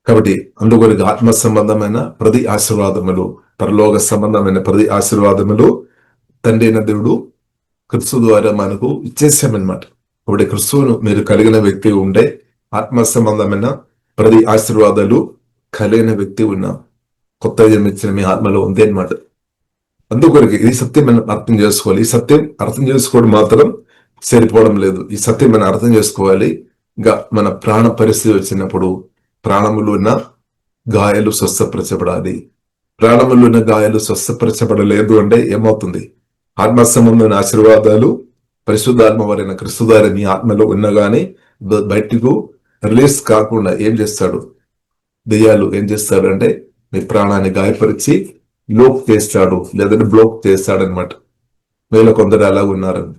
కాబట్టి అందుకొరకు ఆత్మ సంబంధమైన ప్రతి ఆశీర్వాదములు, పరలోక సంబంధమైన ప్రతి ఆశీర్వాదములు తండ్రి అయిన దేవుడు క్రిస్తు ద్వారా మనకు ఇచ్చేసామన్నమాట. కాబట్టి క్రిస్తువును మీరు కలిగిన వ్యక్తి ఉండే ఆత్మ సంబంధమైన ప్రతి ఆశీర్వాదాలు కలిగిన వ్యక్తి ఉన్న కొత్త జన్మించిన మీ ఆత్మలో ఉంది అన్నమాట. అందుకొరకు ఈ సత్యం మనం అర్థం చేసుకోవాలి. ఈ సత్యం అర్థం చేసుకోవడం మాత్రం సరిపోవడం లేదు. ఈ సత్యం మనం అర్థం చేసుకోవాలి. ఇంకా మన ప్రాణ పరిస్థితి వచ్చినప్పుడు ప్రాణములు ఉన్న గాయాలు స్వస్థపరచబడాలి. ప్రాణములు ఉన్న గాయాలు స్వస్థపరచబడలేదు అంటే ఏమవుతుంది? ఆత్మ సంబంధమైన ఆశీర్వాదాలు పరిశుద్ధాత్మ వారైన క్రిస్తు ద్వారా నీ ఆత్మలో ఉన్నగానే బయటకు రిలీజ్ కాకుండా ఏం చేస్తాడు? దెయ్యాలు ఏం చేస్తాడు అంటే మీ ప్రాణాన్ని గాయపరిచి లోక్ చేస్తాడు, లేదంటే బ్లోక్ చేస్తాడు అనమాట. మీలో కొందరు అలా ఉన్నారని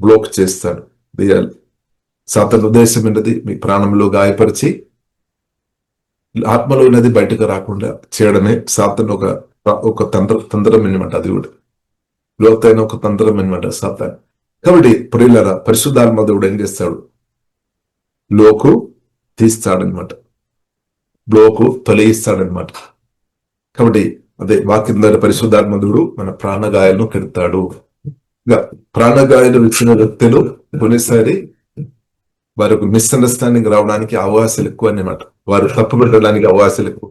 బ్లోక్ చేస్తాడు దెయ్యాలు. సాతాను ఉద్దేశం ఏంటది? మీ ప్రాణంలో గాయపరిచి ఆత్మలో ఉన్నది బయటకు రాకుండా చేయడమే సాతాను ఒక తంత్రం అనమాట. అది కూడా లోతైన ఒక తంత్రం అనమాట సాతాను. కాబట్టి ప్రియులారా పరిశుద్ధాత్మ దేవుడు ఏం చేస్తాడు? లోకు తీస్తాడనమాట, బ్లోకు తొలగిస్తాడనమాట. కాబట్టి అదే వాక్యం ద్వారా పరిశుద్ధాత్మ దేవుడు మన ప్రాణగాయాలను కెడతాడు. ప్రాణగాయాలు ఇచ్చిన వ్యక్తులు కొన్నిసారి వారికి మిస్అండర్స్టాండింగ్ రావడానికి అవకాశాలు ఎక్కువ అన్నమాట. వారు తప్పు పెట్టడానికి అవకాశాలు ఎక్కువ.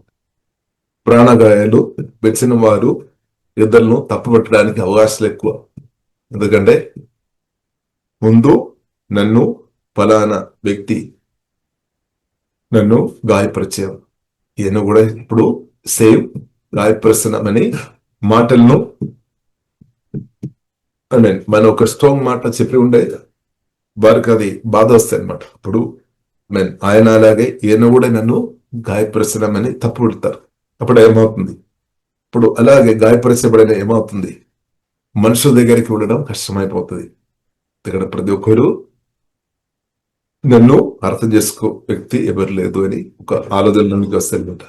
ప్రాణగాయాలు వచ్చిన వారు ఇద్దరును తప్పు పెట్టడానికి అవకాశాలు ఎక్కువ. ఎందుకంటే ముందు నన్ను ఫలానా వ్యక్తి నన్ను గాయపరిచారు, ఈయన కూడా ఇప్పుడు సేమ్ గాయపరుస్తున్నామని మాటలను మనం ఒక స్ట్రాంగ్ మాట చెప్పి ఉండే వారికి అది బాధ వస్తాయి అనమాట. ఇప్పుడు ఆయన అలాగే ఈయన కూడా నన్ను గాయపరుస్తున్నామని తప్పు పెడతారు. అప్పుడు ఏమవుతుంది? ఇప్పుడు అలాగే గాయపరచబడిన ఏమవుతుంది? మనుషుల దగ్గరికి వెళ్ళడం కష్టమైపోతుంది. ఇక్కడ ప్రతి ఒక్కరు నన్ను అర్థం చేసుకో వ్యక్తి ఎవరు లేదు అని ఒక ఆలోచనలోనికి వస్తారనమాట.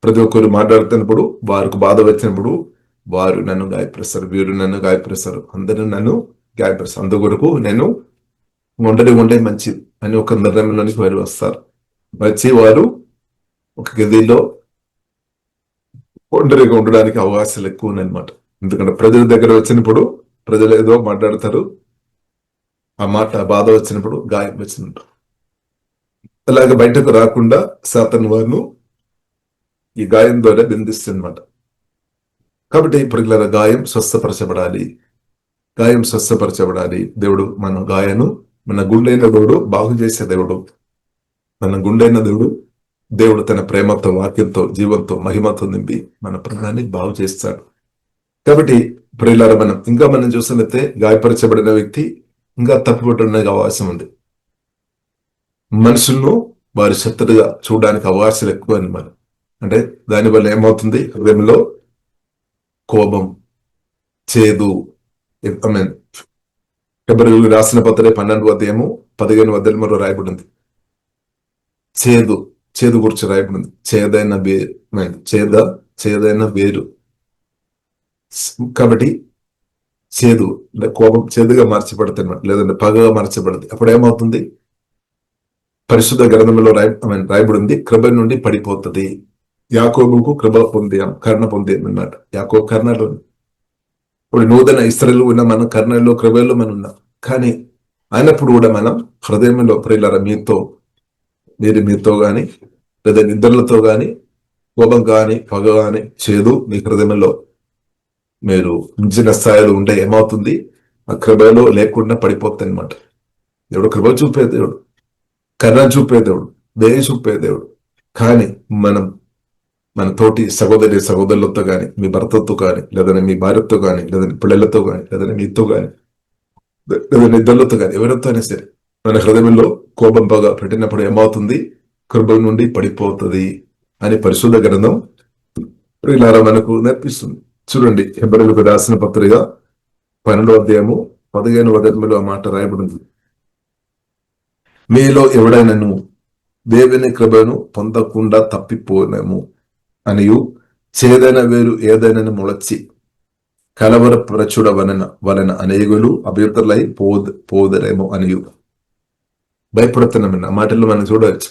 ప్రతి ఒక్కరు మాట్లాడుతున్నప్పుడు వారికి బాధ వచ్చినప్పుడు వారు నన్ను గాయపరుస్తారు, వీరు నన్ను గాయపరుస్తారు, అందరూ నన్ను గాయపరుస్తారు, అందుకొరకు నేను ఒంటరి ఉండే మంచిది అని ఒక నిర్ణయంలోనికి వారు వస్తారు. వచ్చి వారు ఒక గదిలో ఒంటరిగా ఉండడానికి అవకాశాలు ఎక్కువ ఉన్నాయన్నమాట. ఎందుకంటే ప్రజల దగ్గర వచ్చినప్పుడు ప్రజలు ఏదో మాట్లాడతారు, ఆ మాట బాధ వచ్చినప్పుడు గాయం వచ్చినట్టు. అలాగే బయటకు రాకుండా సాతాను వారిను ఈ గాయం ద్వారా బంధిస్తుందన్నమాట. కాబట్టి ఇప్పుడు గాయం స్వస్థపరచబడాలి, గాయం స్వస్థపరచబడాలి. దేవుడు మన గాయను, మన గుండెైన దేవుడు బాగు చేసే దేవుడు. మన గుండెైన దేవుడు తన ప్రేమతో, వాక్యంతో, జీవంతో, మహిమతో నింపి మన ప్రాణాన్ని బాగు చేస్తాడు. కాబట్టి ప్రియులారా, మనం చూసినట్లయితే గాయపరచబడిన వ్యక్తి ఇంకా తప్పుపట్టడానికి అవకాశం ఉంది. మనుషులను వారి శత్రుగా చూడడానికి అవకాశాలు ఎక్కువ అన్నమాట. అంటే దానివల్ల ఏమవుతుంది? హృదయంలో కోపం, చేదు, ఫిబ్రవరి రాసిన పత్రిక 12వ అధ్యాయము 15వ అధ్యాయంలో రాయబడింది. చేదు గురించి రాయబడింది. చేదైన వేరు. కాబట్టి చేదు అంటే కోపం చేదుగా మార్చబడుతుంది, లేదంటే పగగా మార్చబడుతుంది. అప్పుడు ఏమవుతుంది? పరిశుద్ధ గ్రంథంలో రాయబడింది, కృప నుండి పడిపోతుంది. యాకోబుకు కృప పొందాం, కర్ణ పొందాం అన్నమాట. యాకోబు కర్ణలో. ఇప్పుడు నూతన ఇస్రాయేలు ఉన్న మనం కర్ణలో, కృపలో మనం ఉన్నాం. కానీ అయినప్పుడు కూడా మనం హృదయంలో ప్రియులారా, మీతో గాని లేదా నిద్రలతో గాని, కోపం కానీ, పగ కానీ, చేదు మీ హృదయంలో మీరు మించిన స్థాయిలో ఉంటే ఏమవుతుంది? ఆ కృపలో లేకుండా పడిపోతుంది అనమాట. దేవుడు కృప చూపే దేవుడు, కరుణ చూపే దేవుడు, దయ చూపే దేవుడు. కానీ మన తోటి సహోదరులతో కానీ, మీ భర్తతో కానీ, లేదంటే మీ భార్యతో కానీ, లేదంటే పిల్లలతో కానీ, లేదంటే మీతో కానీ, లేదా నిద్రలతో కానీ, ఎవరితో అయినా సరే మన హృదయంలో కోపం పగ పెట్టినప్పుడు ఏమవుతుంది? కృప నుండి పడిపోతుంది అని పరిశుద్ధ గ్రంథం ప్రియులారా మనకు నేర్పిస్తుంది. చూడండి, హెబ్రీయులకు రాసిన పత్రిక 12వ అధ్యాయము 15వ వచనంలో ఆ మాట రాయబడింది. మీలో ఎవడైనాను దేవుని కృపను పొందకుండా తప్పిపోనేము అనియు, చేదైన వేరు ఏదైనా మొలచి కలవరపరచుడ వలన అనేకులు అభ్యర్థులై పోదరేమో అనియు. భయపడుతున్నామన్న మాటల్లో మనం చూడవచ్చు.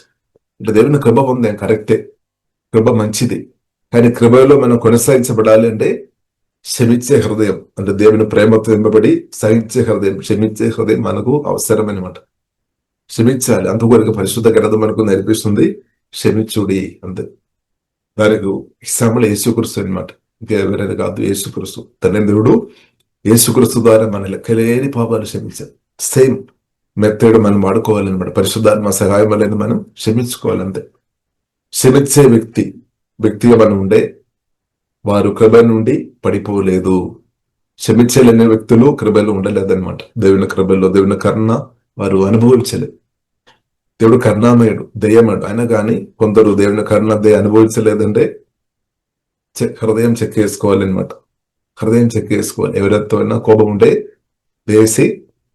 అంటే దేవుని కృప పొందాం, కరెక్టే, కృప మంచిది. కానీ కృపలో మనం కొనసాగించబడాలి అంటే క్షమించే హృదయం, అంటే దేవుని ప్రేమతో నింపబడి సహించే హృదయం, క్షమించే హృదయం మనకు అవసరం అనమాట. క్షమించాలి. అందుకొరకు పరిశుద్ధ గ్రంథం మనకు నేర్పిస్తుంది, క్షమించుడి అంతే. దానికి ఎగ్జాంపుల్ యేసుక్రీస్తు అనమాట. ఇంకా ఎవరైనా కాదు, యేసుక్రీస్తు. తండ్రి దేవుడు యేసుక్రీస్తు ద్వారా మన లెక్కలేని పాపాలు క్షమించారు. సేమ్ మెత్తడు మనం వాడుకోవాలన్నమాట. పరిశుద్ధాత్మ సహాయం వల్ల మనం క్షమించుకోవాలంతే. క్షమించే వ్యక్తిగా మనం ఉండే వారు కృప నుండి పడిపోలేదు. క్షమించలేని వ్యక్తులు కృపలో ఉండలేదన్నమాట. దేవుని కృపలో, దేవుని కరుణ వారు అనుభవించలేదు. దేవుడు కరుణామయుడు, దయ్యమడు. అయినా కానీ కొందరు దేవుని కరుణ దయ అనుభవించలేదంటే హృదయం చెక్ వేసుకోవాలన్నమాట. హృదయం చెక్ వేసుకోవాలి. ఎవరితో అయినా కోపం ఉంటే వేసి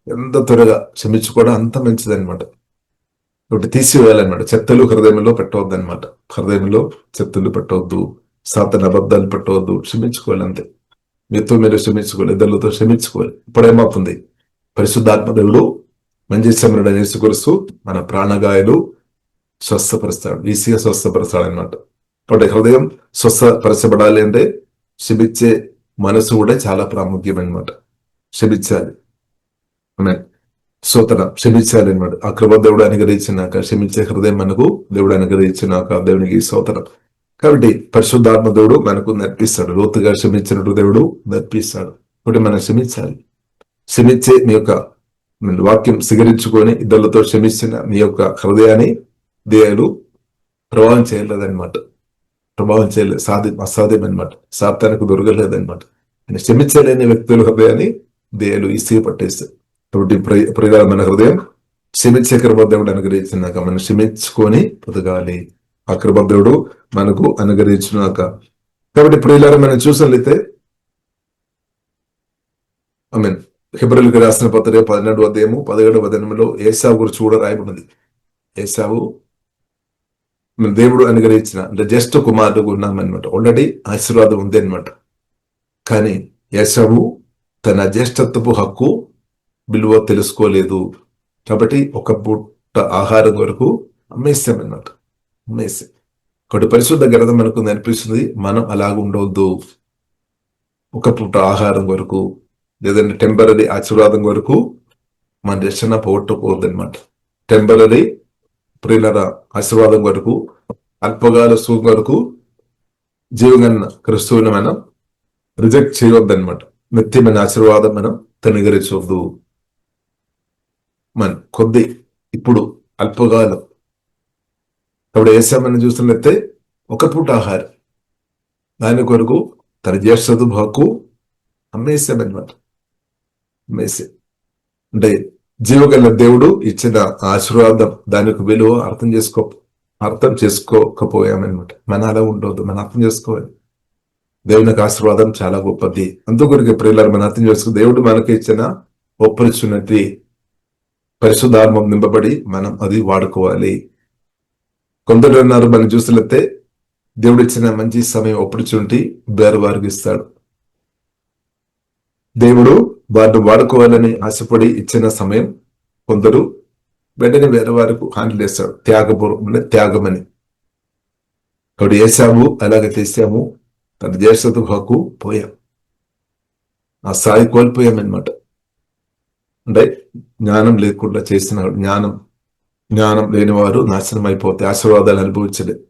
ఎంత త్వరగా క్షమించుకోవడం అంత మంచిది అనమాట. ఒకటి తీసివేయాలన్నమాట. చెత్తలు హృదయంలో పెట్టవద్దు అనమాట. హృదయంలో చెత్తలు పెట్టవద్దు, సాతాను అబద్ధాలు పెట్టవద్దు. క్షమించుకోవాలి అంతే. మీతో మీరు క్షమించుకోవాలి, ఇద్దరితో క్షమించుకోవాలి. ఇప్పుడు ఏమవుతుంది? పరిశుద్ధాత్మ దేవుడు మంచి సమరుడు యేసుక్రీస్తు మన ప్రాణగాయాలు స్వస్థపరుస్తాడు, ఈజీగా స్వస్థపరుస్తాడు అనమాట. కాబట్టి హృదయం స్వస్థపరచబడాలి అంటే క్షమించే మనసు కూడా చాలా ప్రాముఖ్యం అనమాట. క్షమించాలి, సోతన క్షమించాలి అనమాట. ఆ కృప దేవుడు అనుగ్రహించినాక, క్షమించే హృదయం మనకు దేవుడు అనుగ్రహించినాక దేవునికి సోతనం. కాబట్టి పరిశుద్ధాత్మ దేవుడు మనకు నేర్పిస్తాడు. లోతుగా క్షమించినట్టు దేవుడు నేర్పిస్తాడు. కాబట్టి మనం క్షమించాలి. క్షమించే మీ యొక్క వాక్యం స్వీకరించుకొని ఇద్దరితో క్షమించిన మీ యొక్క హృదయాన్ని దేవుడు ప్రభావం చేయలేదన్నమాట. ప్రభావం చేయలేదు, అసాధ్యం అనమాట. సాతానికి దొరకలేదన్నమాట. క్షమించలేని వ్యక్తుల హృదయాన్ని దేవుడు ఈసీగా పట్టేస్తాడు. కాబట్టి ప్రియులారా, మన హృదయం క్షమించే కృప దేవుడు అనుగ్రహించినాక మనం క్షమించుకొని బ్రతకాలి. ఆ కృప దేవుడు మనకు అనుగ్రహించినాక. కాబట్టి ప్రియులారా, మనం చూసినట్లయితే హెబ్రీయులకు రాసిన పత్రిక 12వ అధ్యాయము 17వ వచనంలో ఏశావు గురించి కూడా రాయబడింది. ఏశావు దేవుడు అనుగ్రహించిన అంటే జ్యేష్ఠ కుమారుడు ఉన్నామన్నమాట. ఆల్రెడీ ఆశీర్వాదం ఉంది అనమాట. కానీ ఏశావు తన జ్యేష్ఠత్వపు హక్కు విలువ తెలుసుకోలేదు. కాబట్టి ఒక పూట ఆహారం కొరకు అమ్మేసామన్నమాట. అమ్మేసాం. ఒకటి పరిశుద్ధ గ్రంథం మనకు నేర్పిస్తుంది, మనం అలాగ ఉండవద్దు. ఒక పూట ఆహారం కొరకు లేదంటే టెంపరీ ఆశీర్వాదం కొరకు మన రక్షణ పోగొట్టుకోవద్దు అనమాట. టెంపరీ ప్రియుల ఆశీర్వాదం కొరకు, అల్పకాల సుఖం కొరకు జీవగన్న క్రిస్తువుని మనం రిజెక్ట్ చేయవద్దనమాట. నిత్యమైన ఆశీర్వాదం మనం తనిగరించవద్దు. మన కొద్ది ఇప్పుడు అల్పకాలం. కాబట్టి ఏసామని చూస్తున్నట్టే ఒక పూట ఆహారం, దాని కొరకు తన జ్యేష్ఠత హక్కు అమ్మేసామన్నమాట. అమ్మేసే అంటే జీవగల దేవుడు ఇచ్చిన ఆశీర్వాదం, దానికి విలువ అర్థం చేసుకోకపోయామన్నమాట. మన అలా ఉండవద్దు, మనం అర్థం చేసుకోవాలి. దేవునికి ఆశీర్వాదం చాలా గొప్పది. అందుకొరకు ప్రియులారా, మనం అర్థం చేసుకో, దేవుడు మనకి ఇచ్చిన ఆపర్చునిటీ, పరిశుద్ధాత్మ నింపబడి మనం అది వాడుకోవాలి. కొందరు ఉన్నారు, మనం చూసినట్లయితే దేవుడు ఇచ్చిన మంచి సమయం ఆపర్చునిటీ వేరే వారికి ఇస్తాడు. దేవుడు వారిని వాడుకోవాలని ఆశపడి ఇచ్చిన సమయం కొందరు వెంటనే వేరే వారికి హ్యాండిల్ చేస్తాడు. త్యాగమని. కాబట్టి ఏసాము అలాగే చేసాము, తన జ్యేష్ఠత హక్కు పోయాం, ఆ స్థాయి కోల్పోయామన్నమాట. అంటే జ్ఞానం లేకుండా చేస్తున్నాడు. జ్ఞానం లేని వారు నాశనం అయిపోతే ఆశీర్వాదాలు అనుభవించలేదు.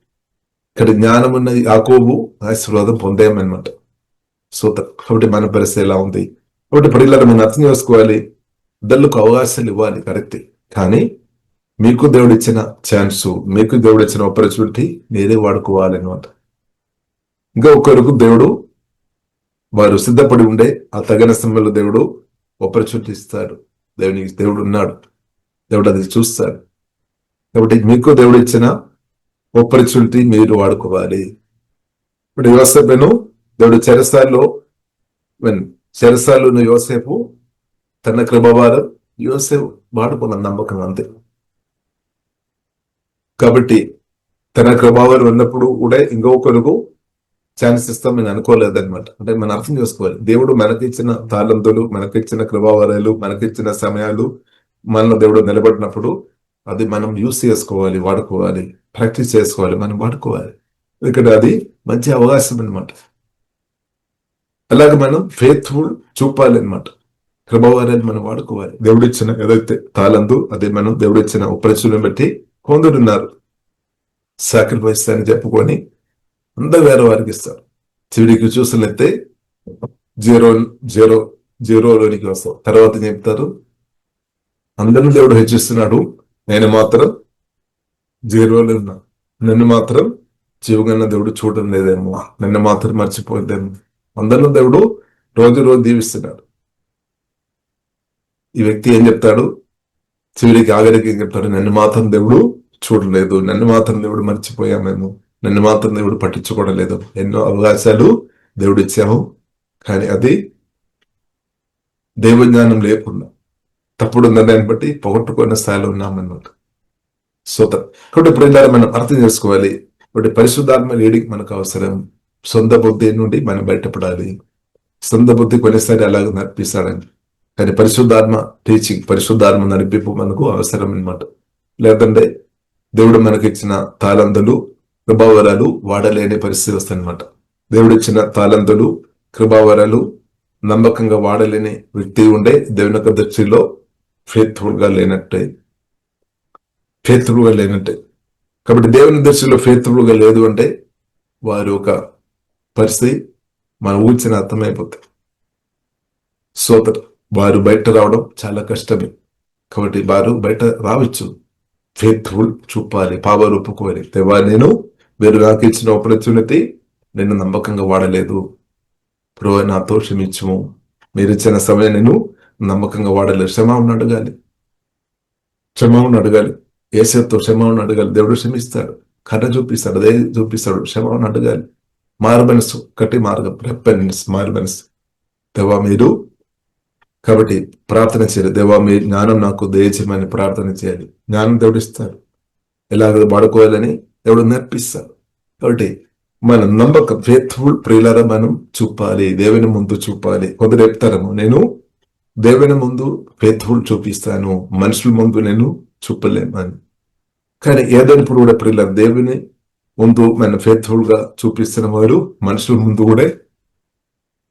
ఇక్కడ జ్ఞానం ఉన్నది యాకోబు ఆశీర్వాదం పొందామన్నమాట. కాబట్టి మన పరిస్థితి ఎలా ఉంది? కాబట్టి ప్రియులారా, మనం అర్థం చేసుకోవాలి, ఇద్దరులకు అవకాశాలు ఇవ్వాలి, కరెక్ట్. కానీ మీకు దేవుడు ఇచ్చిన ఛాన్స్, మీకు దేవుడు ఇచ్చిన ఆపర్చునిటీ మీరే వాడుకోవాలి అనమాట. ఇంకా ఒకరికి దేవుడు వారు సిద్ధపడి ఉండే ఆ తగిన సమయంలో దేవుడు ఆపర్చునిటీ ఇస్తాడు. దేవుడు ఉన్నాడు, దేవుడు అది చూస్తాడు. కాబట్టి మీకు దేవుడు ఇచ్చిన ఆపర్చునిటీ మీరు వాడుకోవాలి. ఇప్పుడు యోసేపును దేవుడు చెరసాలలో యోసేపు తన కృపవారం యోసేపు వాడుకున్న నమ్మకం అంతే. కాబట్టి తన కృపవారం ఉన్నప్పుడు కూడా ఇంకొకరికి ఛాన్స్ ఇస్తాం నేను అనుకోలేదన్నమాట. అంటే మనం అర్థం చేసుకోవాలి, దేవుడు మనకిచ్చిన తాళంతులు, మనకిచ్చిన కృపావరాలు, మనకిచ్చిన సమయాలు మన దేవుడు నిలబడినప్పుడు అది మనం యూస్ చేసుకోవాలి, వాడుకోవాలి, ప్రాక్టీస్ చేసుకోవాలి, మనం వాడుకోవాలి. ఇక్కడ అది మంచి అవకాశం అనమాట. అలాగే మనం ఫెయిత్ఫుల్ చూపాలి అనమాట. కృపవారాన్ని మనం వాడుకోవాలి. దేవుడిచ్చిన ఏదైతే తాళందు అదే మనం దేవుడిచ్చిన ఆపర్చునిటీని బట్టి కొందరున్నారు సాక్రిఫైస్ అని చెప్పుకొని అందరు వేరే వారికి ఇస్తారు. చివరికి చూసినట్లయితే జీరోలోనికి వస్తాం. తర్వాత చెప్తారు, అందరిని దేవుడు హెచ్చిస్తున్నాడు, నేను మాత్రం జీరోలో ఉన్నా, నన్ను మాత్రం జీవగన్న దేవుడు చూడడం లేదేమో, నన్ను మాత్రం మర్చిపోద్దేమో. అందరిని దేవుడు రోజు దీవిస్తున్నాడు. ఈ వ్యక్తి ఏం చెప్తాడు? చివరికి ఆఖరికి ఏం చెప్తాడు? నన్ను మాత్రం దేవుడు చూడలేదు, నన్ను మాత్రం దేవుడు మర్చిపోయామేమో, నన్ను మాత్రం దేవుడు పట్టించుకోవడం లేదు. ఎన్నో అవకాశాలు దేవుడు ఇచ్చాము, కానీ అది దైవజ్ఞానం లేకుండా తప్పుడు నిర్ణయాన్ని బట్టి పొగట్టుకున్న స్థాయిలో ఉన్నామన్నమాట. కాబట్టి ఇప్పుడు మనం అర్థం చేసుకోవాలి, కాబట్టి పరిశుద్ధాత్మ లీడింగ్ మనకు అవసరం. సొంత బుద్ధి నుండి మనం బయటపడాలి. సొంత బుద్ధి కొన్నిసారి అలాగే నడిపిస్తాడని, కానీ పరిశుద్ధాత్మ టీచింగ్, పరిశుద్ధాత్మ నడిపింపు మనకు అవసరం అన్నమాట. లేదంటే దేవుడు మనకిచ్చిన తాళంతులు, కృపావరాలు వాడలేని పరిస్థితి వస్తాయన్నమాట. దేవుడిచ్చిన తాళంతులు, కృపావరాలు నమ్మకంగా వాడలేని వ్యక్తి ఉండే దేవుని యొక్క దృష్టిలో ఫెయిత్ఫుల్ గా లేనట్టే. కాబట్టి దేవుని దృష్టిలో ఫెయిత్ఫుల్ గా లేదు అంటే వారి ఒక పరిస్థితి మనం ఊహించిన అర్థమైపోతుంది. వారు బయట రావడం చాలా కష్టమే. కాబట్టి వారు బయట రావచ్చు, ఫెయిత్ఫుల్ చూపాలి, పాపాలు ఒప్పుకోవాలి. దేవా, మీరు నాకు ఇచ్చిన ఆపర్చునిటీ నేను నమ్మకంగా వాడలేదు, ప్రభువా నాతో క్షమించుము, మీరు ఇచ్చిన సమయం నేను నమ్మకంగా వాడలేదు. క్షమాపణ అడగాలి. యేసుతో క్షమాపణ అడగాలి. దేవుడు క్షమిస్తాడు, కర్ర చూపిస్తాడు, అదే చూపిస్తాడు. క్షమాపణ అడగాలి. మారుమనసు, కట్టి మార్గం, మారుమనసు. దేవా మీరు, కాబట్టి ప్రార్థన చేయాలి. దేవా మీ జ్ఞానం నాకు దయచేయమని ప్రార్థన చేయాలి. జ్ఞానం దేవుడు ఇస్తాడు, ఎలాగ వాడుకోవాలని దేవుడు నేర్పిస్తాడు. కాబట్టి మన నమ్మకం ఫెయిత్ఫుల్ ప్రియులారా మనం చూపాలి, దేవుని ముందు చూపాలి. కొందరు చెప్తారేమో, నేను దేవుని ముందు ఫెయిత్ఫుల్ చూపిస్తాను, మనుషుల ముందు నేను చూపలేను అని. కానీ ఏదైనప్పుడు కూడా ప్రియులారా, దేవుని ముందు మనం ఫెయిత్ఫుల్ గా చూపిస్తున్న వారు మనుషుల ముందు కూడా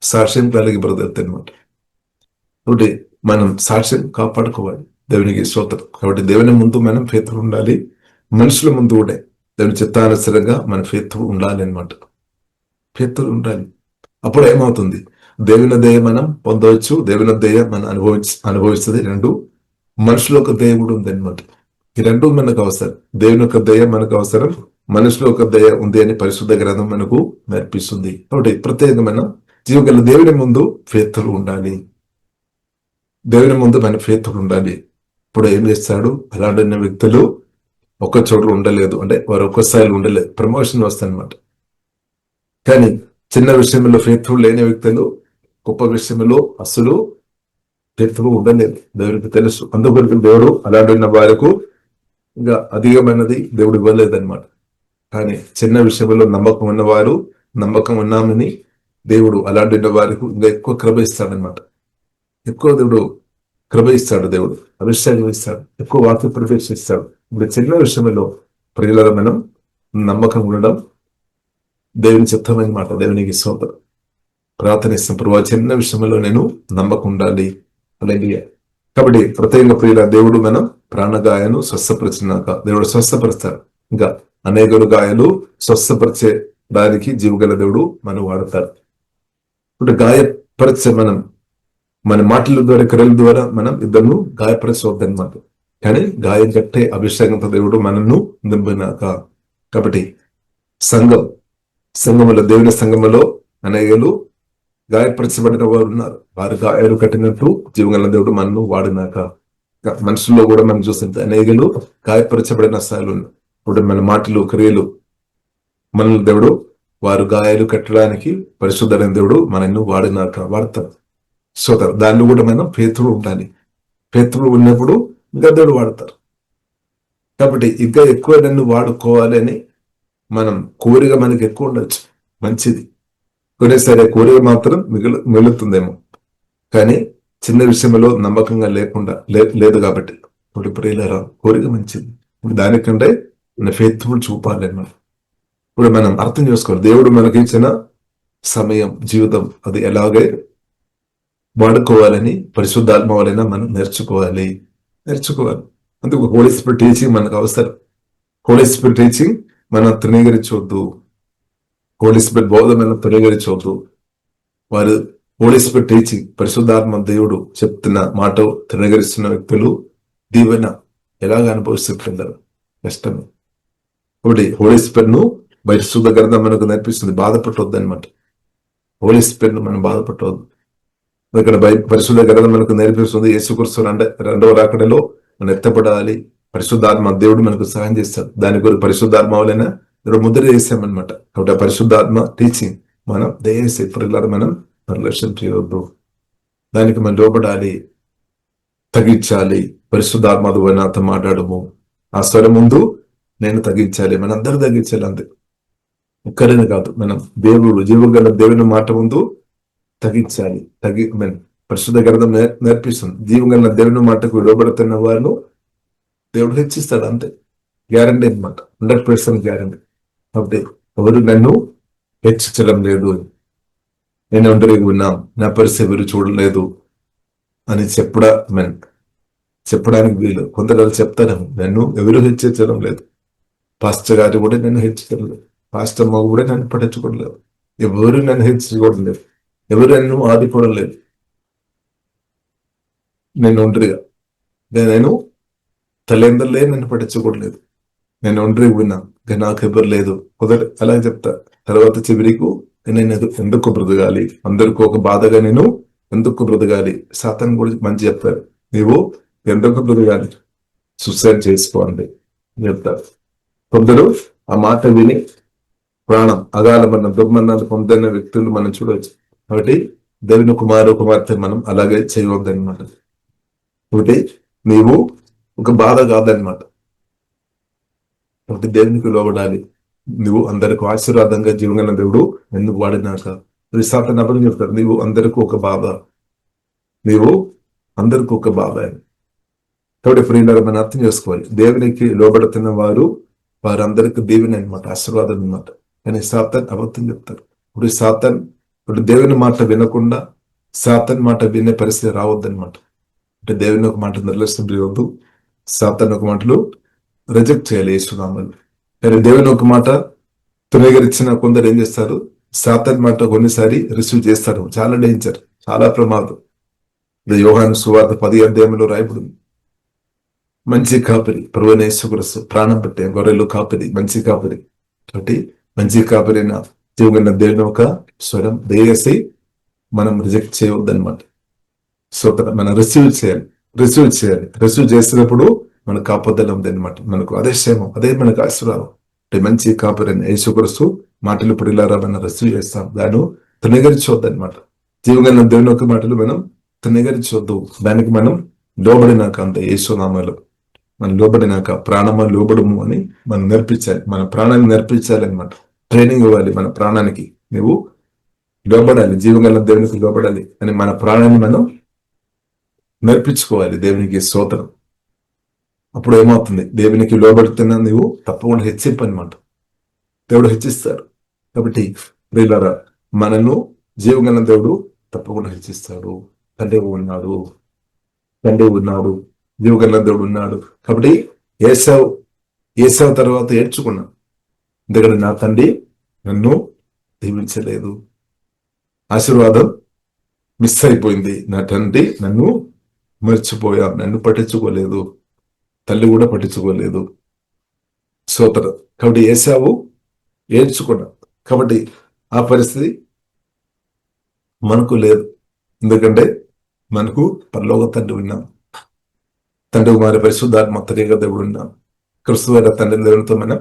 సాక్ష్యం కలిగి బ్రదర్ అనమాట. కాబట్టి మనం సాక్ష్యం కాపాడుకోవాలి. దేవునికి స్తోత్రం. కాబట్టి దేవుని ముందు మనం ఫెయిత్ఫుల్ ఉండాలి, మనుషుల ముందు కూడా దేవుని చిత్తానుసరంగా మన ఫెయిత్ఫుల్ ఉండాలి అనమాట. ఫెయిత్ఫుల్ ఉండాలి. అప్పుడు ఏమవుతుంది, దేవుని దయ మనం పొందవచ్చు, దేవుని దయ మనం అనుభవిస్తుంది. రెండు, మనుషుల యొక్క దయ కూడా ఉంది అనమాట. ఈ రెండు మనకు అవసరం. దేవుని యొక్క దయ మనకు అవసరం, మనుషుల యొక్క దయ ఉంది అని పరిశుద్ధ గ్రంథం మనకు నేర్పిస్తుంది. కాబట్టి ప్రత్యేకమైన జీవగల దేవుని ముందు ఫెయిత్ఫుల్ ఉండాలి, దేవుని ముందు మన ఫెయిత్ఫుల్ ఉండాలి. ఇప్పుడు ఏం చేస్తాడు, అలాంటి వ్యక్తులు ఒక్క చోట్ల ఉండలేదు, అంటే వారు ఒక్క స్థాయిలో ఉండలేదు, ప్రమోషన్ వస్తాయన్నమాట. కానీ చిన్న విషయంలో ఫెయిత్ఫుల్ లేని వ్యక్తులు గొప్ప విషయంలో అసలు ఫెయిత్ఫుల్ ఉండలేదు, దేవుడికి తెలుసు. అందుకొరకు దేవుడు అలాంటి వారికి ఇంకా అధికమైనది దేవుడు ఇవ్వలేదన్నమాట. కానీ చిన్న విషయంలో నమ్మకం ఉన్నవారు, నమ్మకం ఉన్నామని దేవుడు అలాంటి వారికి ఇంకా ఎక్కువ కృప ఇస్తాడనమాట. ఎక్కువ దేవుడు కృప ఇస్తాడు, దేవుడు అభిషేకం ఇస్తాడు, ఎక్కువ వాక్య ప్రవేశిస్తాడు. ఇప్పుడు చిన్న విషయంలో ప్రియులారా మనం నమ్మకం ఉండడం దేవుని చిత్తమైన మాట. దేవునికి స్తోత్రం. ప్రార్థనిస్తాం, ప్రభు చిన్న విషయంలో నేను నమ్మకం ఉండాలి. హల్లెలూయా. కాబట్టి ప్రత్యేక ప్రియుల దేవుడు మనం ప్రాణగాయను స్వస్థపరిచినాక దేవుడు స్వస్థపరుస్తాడు. ఇంకా అనేక గాయాలు స్వస్థపరిచేదానికి జీవగల దేవుడు మనం వాడతారు. ఇప్పుడు గాయపరిచే మనం మన మాటల ద్వారా, క్రియల ద్వారా మనం ఇద్దరు గాయపరచవద్దన్నమాట. కానీ గాయం కట్టే అభిషేకంతో దేవుడు మనను నింపినాక. కాబట్టి సంఘములో, దేవుని సంఘములో అనేకలు గాయపరచబడిన వారు ఉన్నారు. వారు గాయాలు కట్టినట్టు జీవగల దేవుడు మనను వాడినాక. మనుషుల్లో కూడా మనం చూస్తుంటే అనేకలు గాయపరచబడిన స్థాయిలు ఉన్నాయి. ఇప్పుడు మన మాటలు, క్రియలు మనల్ని దేవుడు వారు గాయాలు కట్టడానికి పరిశుద్ధమైన దేవుడు మనను వాడతారు. సో దాన్ని కూడా మనం ఫెయిత్ఫుల్ ఉండాలి. ఫెయిత్ఫుల్ ఉన్నప్పుడు ఇంకా దేవుడు వాడతారు. కాబట్టి ఇంకా ఎక్కువ నన్ను వాడుకోవాలి అని మనం కోరిక మనకి ఎక్కువ ఉండొచ్చు, మంచిది. కొనేసరే కోరిక మాత్రం మిగులుతుందేమో, కానీ చిన్న విషయంలో నమ్మకంగా లేదు కాబట్టి ఇప్పుడు ప్రియులారా కోరిక మంచిది. దానికంటే మన ఫెయిత్ఫుల్ చూపాలి అన్నమాట. ఇప్పుడు మనం అర్థం చేసుకోవాలి, దేవుడు మనకి ఇచ్చిన సమయం, జీవితం అది ఎలాగే వాడుకోవాలని పరిశుద్ధాత్మ వలన మనం నేర్చుకోవాలి. అందుకు హోలీ స్పిరిట్ టీచింగ్ మనకు అవసరం. హోలీ స్పిరిట్ టీచింగ్ మనం తృణీకరించవద్దు, హోలీ స్పిరిట్ బోధ మనం తృణీకరించవద్దు. వారు హోలీ స్పిరిట్ టీచింగ్, పరిశుద్ధాత్మ దేవుడు చెప్తున్న మాట తృణీకరిస్తున్న వ్యక్తులు దీవెన ఎలాగ అనుభవిస్తుంటారు, కష్టమే. కాబట్టి హోలీ స్పిరిట్ ను పరిశుద్ధ గ్రంథం మనకు నేర్పిస్తుంది, బాధపట్టవద్దు అనమాట. హోలీ స్పిరిట్ ను మనం బాధపట్టవద్దు. ఇక్కడ పరిశుద్ధ గ్రంథం మనకు నేర్పిస్తుంది, యేసుక్రీస్తు రెండవ రాకడలో మనం ఎత్తపడాలి. పరిశుద్ధాత్మ దేవుడు మనకు సహాయం చేస్తాడు. దాని గురించి పరిశుద్ధాత్మ వలన ముద్ర చేసామన్నమాట. కాబట్టి ఆ పరిశుద్ధాత్మ టీచింగ్ మనం దయచేసి ప్రియులారా మనం నిర్లక్ష్యం చేయవద్దు. దానికి మనం లోబడాలి, తగ్గించాలి. పరిశుద్ధాత్మ నాతో మాట్లాడము, ఆ స్వరం ముందు నేను తగ్గించాలి. మన అందరూ తగ్గించాలి, అంతే. ఒక్కరైనా కాదు, మనం దేవుడు జీవగల దేవుని మాట ముందు తగ్గించాలి. పరిశుద్ధ గ్రంథం నేర్పిస్తుంది, జీవగల దేవుని మాటకు లోబడుతున్న వారిను దేవుడు హెచ్చిస్తాడు, అంతే. గ్యారంటీ అనమాట, 100% గ్యారంటీ. కాబట్టి ఎవరు నన్ను హెచ్చించడం లేదు, నేను ఒంటరిగా ఉన్నాం, నా పరిస్థితి ఎవరు చూడలేదు అని చెప్పడానికి వీలు. కొందరు చెప్తారు, నన్ను ఎవరు హెచ్చించడం లేదు, పాస్టర్ గారు కూడా నన్ను హెచ్చడం లేదు, పాస్టర్ అమ్మ కూడా నన్ను పట్టించుకోవడం లేదు, ఎవరు నన్ను హెచ్చుకోవడం లేదు, ఎవరు నన్ను ఆదుకోవడం లేదు, నేను ఒంటరిగా, నేను తల్లిదండ్రులే నన్ను పట్టించుకోవట్లేదు, నేను ఒంటరిగా ఉన్నా, నాకు ఎవరు లేదు. కుదర అలా చెప్తా. తర్వాత చివరికి నేను ఎందుకు బ్రతకాలి, అందరికీ ఒక బాధగా నేను ఎందుకు బ్రతకాలి. సాతాను గురించి మంచి చెప్తారు, నీవు ఎందుకు బ్రతకాలి, సూసైడ్ చేసుకోండి చెప్తారు. కొందరు ఆ మాట విని ప్రాణం అగాలమన్న దుర్మరణాలు పొందిన వ్యక్తులు మనం చూడవచ్చు. కాబట్టి దేవుని కుమార్తె మనం అలాగే చేయవద్దనమాట. ఒకటి నీవు ఒక బాధ కాదనమాట. ఒకటి దేవునికి లోబడాలి, నువ్వు అందరికి ఆశీర్వాదంగా జీవగల దేవుడు ఎందుకు వాడినాక సాతాను అప్పుడు చెప్తారు, నీవు అందరికీ ఒక బాధ, నీవు అందరికీ ఒక బాధ అని. కాబట్టి ప్రియులారా మనం అర్థం చేసుకోవాలి, దేవునికి లోబడుతున్న వారందరికీ దేవుని అనమాట, ఆశీర్వాదం అనమాట. కానీ సాతాన్ అబద్ధం చెప్తారు. ఇప్పుడు దేవుని మాట వినకుండా సాతాన్ మాట వినే పరిస్థితి రావద్దనమాట. అంటే దేవుని ఒక మాట నిర్లక్ష్యం చేయవద్దు, సాతాన్ ఒక మాటలు రిజెక్ట్ చేయాలి యేసునామములో. కానీ దేవుని ఒక మాట తృణీకరించిన కొందరు ఏం చేస్తారు, సాతాన్ మాట కొన్నిసారి రిసీవ్ చేస్తారు. చాలా డేంజర్, చాలా ప్రమాదం. యోహాను సువార్త 10వ అధ్యాయంలో రాయబడింది, మంచి కాపరి ప్రభువైన యేసుక్రీస్తు ప్రాణం పెట్టే గొర్రెలు కాపరి, మంచి కాపరి. కాబట్టి మంచి కాపరైన జీవగల దేవుని ఒక స్వరం దయచేసి మనం రిజెక్ట్ చేయవద్దనమాట. సో మనం రిసీవ్ చేయాలి. రిసీవ్ చేసినప్పుడు మనకు కాపుదల ఉంది అనమాట. మనకు అదే క్షేమం, అదే మనకు ఆశీర్వాదం. అంటే మంచి కాపరైన యేసుక్రీస్తు మాటలు ఇప్పుడు ఇలా మనం రిసీవ్ చేస్తాం, దాన్ని తృణీకరించవద్దు అనమాట. జీవగల దేవుని ఒక మాటలు మనం తృణీకరించవద్దు, దానికి మనం లోబడినాక అంత యేసునామములో మనం లోబడినాక ప్రాణమా లోబడము అని మనం నేర్పించాలి, మన ప్రాణాన్ని నేర్పించాలి అనమాట. ట్రైనింగ్ ఇవ్వాలి మన ప్రాణానికి, నువ్వు లోబడాలి, జీవగల దేవునికి లోబడాలి అని మన ప్రాణాన్ని మనం నేర్పించుకోవాలి. దేవునికి స్తోత్రం. అప్పుడు ఏమవుతుంది, దేవునికి లోబడుతున్నా నువ్వు తప్పకుండా హెచ్చింపు అనమాట, దేవుడు హెచ్చిస్తాడు. కాబట్టి ప్రియులారా మనను జీవగల దేవుడు తప్పకుండా హెచ్చిస్తాడు. తండ్రి ఉన్నాడు, జీవగల దేవుడు ఉన్నాడు. కాబట్టి ఏసావు తర్వాత ఏడ్చుకున్నా, ఎందుకంటే నా తండ్రి నన్ను దీవించలేదు, ఆశీర్వాదం మిస్ అయిపోయింది, నా తండ్రి నన్ను మర్చిపోయా, నన్ను పట్టించుకోలేదు, తల్లి కూడా పట్టించుకోలేదు. సోదరు కాబట్టి ఏసావు ఏడ్చుకున్నా. కాబట్టి ఆ పరిస్థితి మనకు లేదు, ఎందుకంటే మనకు పరలోక తండ్రి ఉన్నాం, తండ్రి కుమారి పరిశుద్ధాత్మ త్రియేక దేవుడు ఉన్నాం, క్రీస్తు వారి తండ్రి దేవునితో మనం